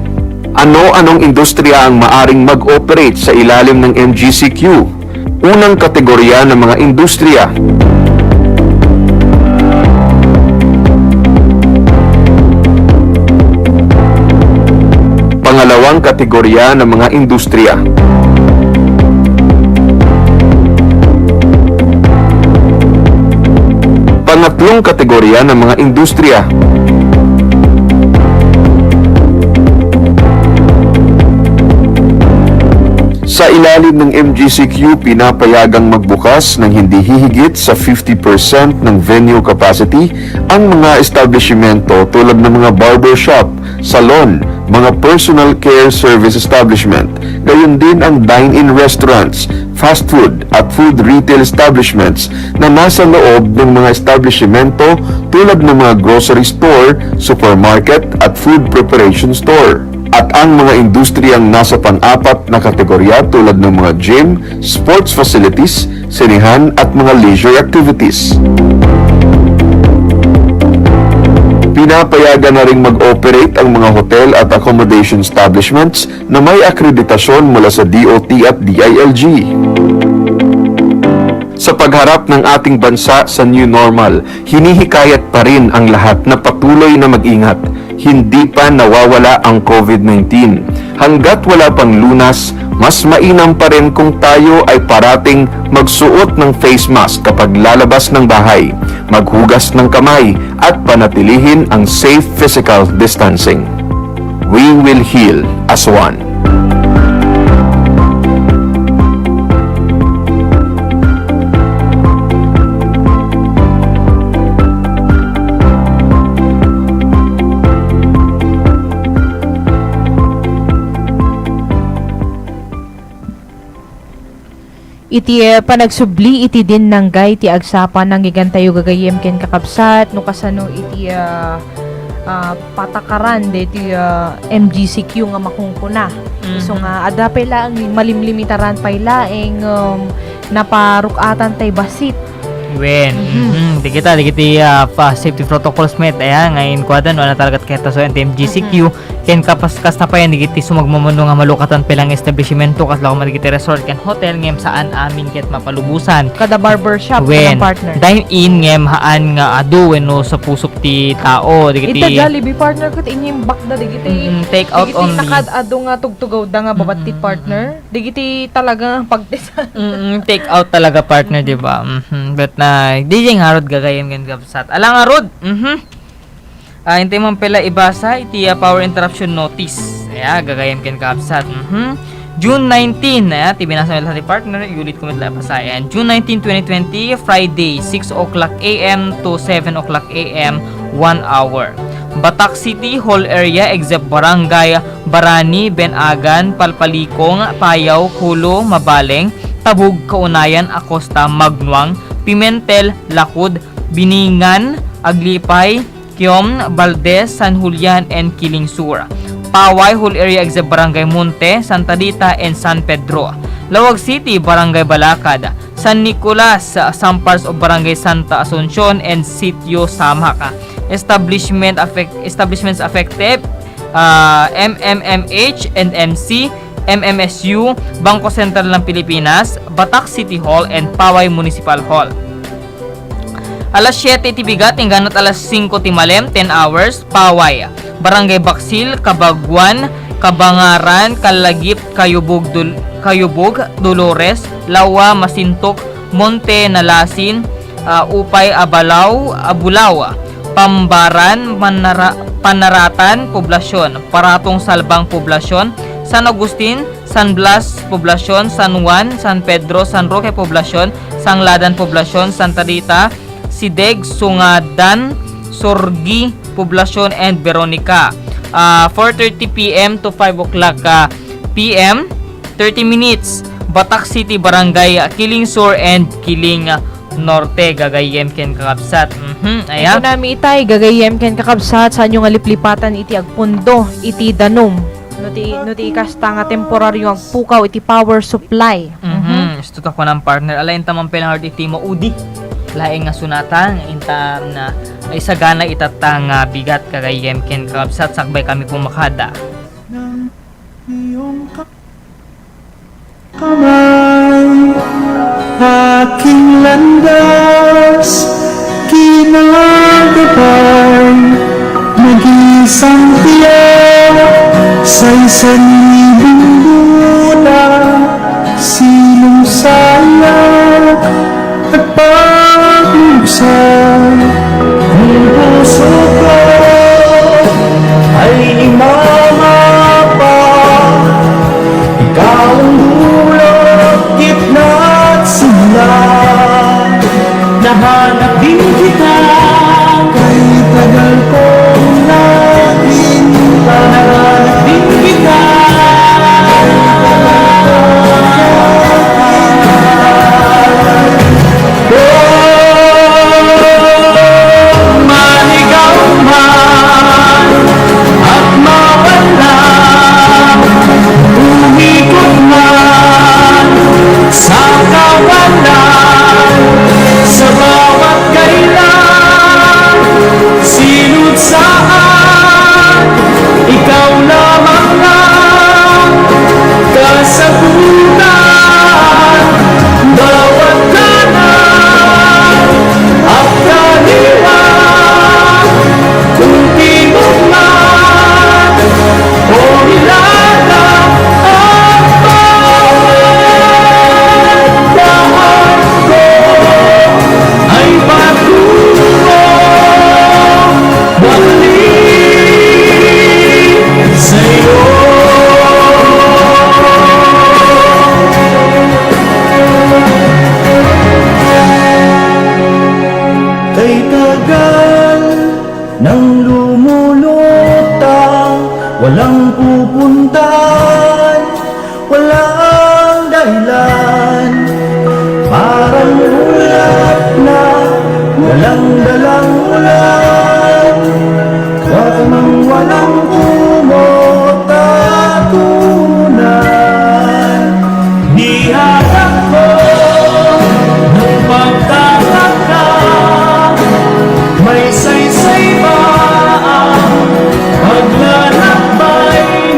Ano-anong industriya ang maaring mag-operate sa ilalim ng MGCQ? Unang kategorya ng mga industriya. Pangalawang kategorya ng mga industriya. Pangatlong kategorya ng mga industriya. Sa ilalim ng MGCQ, pinapayagang magbukas ng hindi hihigit sa 50% ng venue capacity ang mga establishmento tulad ng mga barbershop, salon, mga personal care service establishment, gayon din ang dine-in restaurants, fast food at food retail establishments na nasa loob ng mga establishmento tulad ng mga grocery store, supermarket at food preparation store. At ang mga industriyang nasa pang-apat na kategorya tulad ng mga gym, sports facilities, sinihan at mga leisure activities. Pinapayagan na ring mag-operate ang mga hotel at accommodation establishments na may akreditasyon mula sa DOT at DILG. Sa pagharap ng ating bansa sa new normal, hinihikayat pa rin ang lahat na patuloy na mag-ingat. Hindi pa nawawala ang COVID-19. Hanggat wala pang lunas, mas mainam pa rin kung tayo ay parating magsuot ng face mask kapag lalabas ng bahay, maghugas ng kamay at panatilihin ang safe physical distancing. We will heal as one. Iti panagsubli iti din nanggay ti agsapan ng gigantayo gagayem ken kakabsat no kasano iti patakaran de ti MGCQ nga makungkuna. So nga ada pala ang malimlimitaran paylaeng naparukatan tay basit. Di kita safety protocols met ayan ngayon kuwadan wala talaga kita so MGCQ ken kapaskas na pa yan digiti sumagmamuno nga malukatan pelang establishmento kas lang madigiti resort ken hotel ngem saan amin ket mapalubusan kada barbershop ng partner dine in ngem haan nga adu wenno sa pusok ti tao digiti ita Jollibee partner ket inyim bakda digiti take out digiti only nakad adu nga tugtugaw da nga babat ti partner digiti talaga pagdesan take out talaga partner di ba but na DJ harod gagayem ken gabsat alang harod hintay man pala ibasa iti power interruption notice. Gagayem ken kaabsat. June 19, ti binasa nila sa partner, ulit ko mitla pasayan. June 19, 2020, Friday, 6 o'clock a.m. to 7 o'clock a.m., 1 hour. Batak City, whole area except Barangay Barani, Benagan, Palpalikong, Payaw, Kulo, Mabaleng, Tabug, Kaunayan, Acosta, Magnuang, Pimentel, Lakud, Biningan, Aglipay, Kiom, Valdez, San Julian, and Kilingsur. Paway, whole area except Barangay Monte, Santa Rita, and San Pedro. Lawag City, Barangay Balakad, San Nicolas, Sampars of Barangay Santa Asuncion, and Sitio Samaka. Establishments affected, MMMH and MC, MMSU, Bangko Sentral ng Pilipinas, Batak City Hall, and Paway Municipal Hall. Alas 7 ti bigat, hingganot alas 5 ti malem, 10 hours, Paway, Barangay Baksil, Kabagwan, Kabangaran, Kalagip, Kayubog, Dolores, Lawa, Masintok, Monte Nalasin, Upay, Abulaw, Pambaran, Panaratan, Poblasyon, Paratong Salbang, Poblasyon, San Agustin, San Blas, Poblasyon, San Juan, San Pedro, San Roque, Poblasyon, Sangladan, Poblasyon, Santa Rita, Sideg, Sungadan, Sorgi, Poblasyon, and Veronica. 4:30 p.m. to 5 o'clock p.m. 30 minutes. Batak City, Barangay Kiling Sur and Kiling Norte, gagayem ken kakabsat. Ayan. Ito nami itay, gagayem ken kakabsat, sa inyo nga liplipatan iti agpundo, iti danom. Nuti kasta nga temporaryo ang pukaw, iti power supply. Gusto ko ng partner. Alain tamang pelang iti mo udi. Laing nga sunatan, intam na ay sagana itatang bigat kagayem ken kakabsat, sakbay kami pumakada. Kamay, aking landas, kinagabay, nag-isang tiyak, sa isang libing luna, sinusayag, at paglubsan, ang puso ko ay imamapa, ikaw ang dulot, gitna't simula. Nahanap din kita, kay tagal kong naghihintay. Nahanap din kita, manigaw man at mawala, umikot man sa kawalan, sa bawat kailan, sinut saan, ikaw lamang ang kasagutan, bawat kanan at kaliwa, kung timog man o hilala, at bawat daan ko ay patulo balik sa'yo. Kay tagal nang lumulutang, walang pupuntahan, walang dahilan, parang ulap na walang dalang ulan, walang kumot at unan. Niharap ko ng pagtataka, may saysay ba ang paglalakbay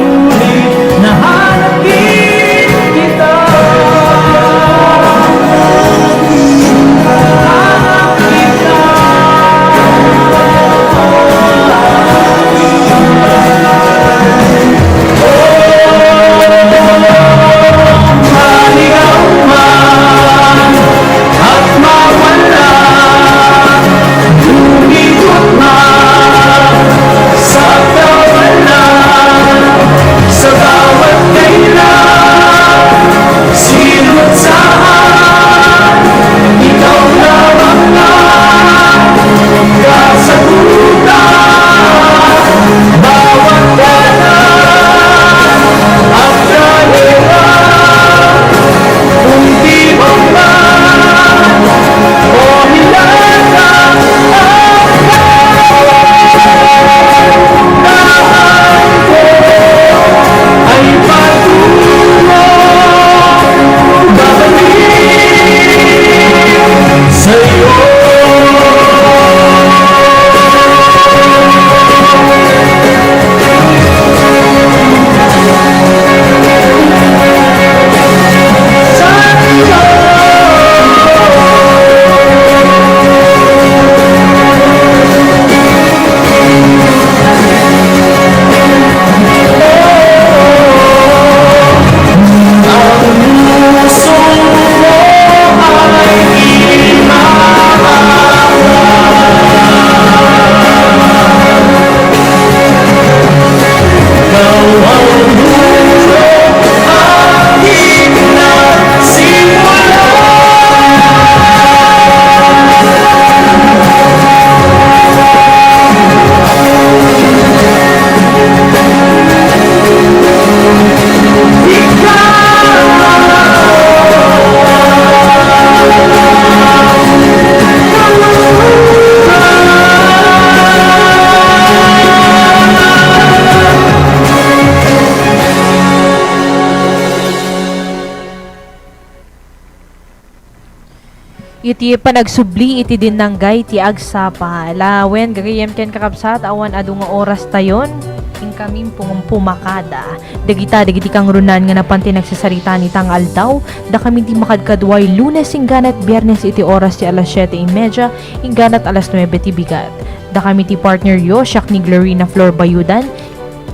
iti panagsubli iti dinanggay ti agsapa. Lawen gagayem ken kakabsat awan adu nga oras tayon. Ing kami pumakada. Dagiti kang runan nga napanti nagsasarita ni tang aldaw. Da kami di makadkadway Lunes ingganat Biyernes iti oras ti alas 7:30 ingganat alas 9 ti bigat. Da kami ti partner yo siak ni Glorina Flor Bayudan.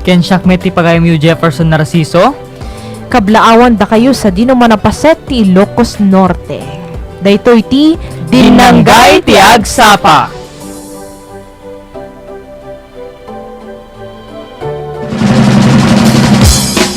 Ken siak may ti pagayam yu Jefferson Narciso. Kablaawan da kayo sa Dino Manapaset ti Ilocos Norte. Daytoy ti Dinanggay ti Agsapa.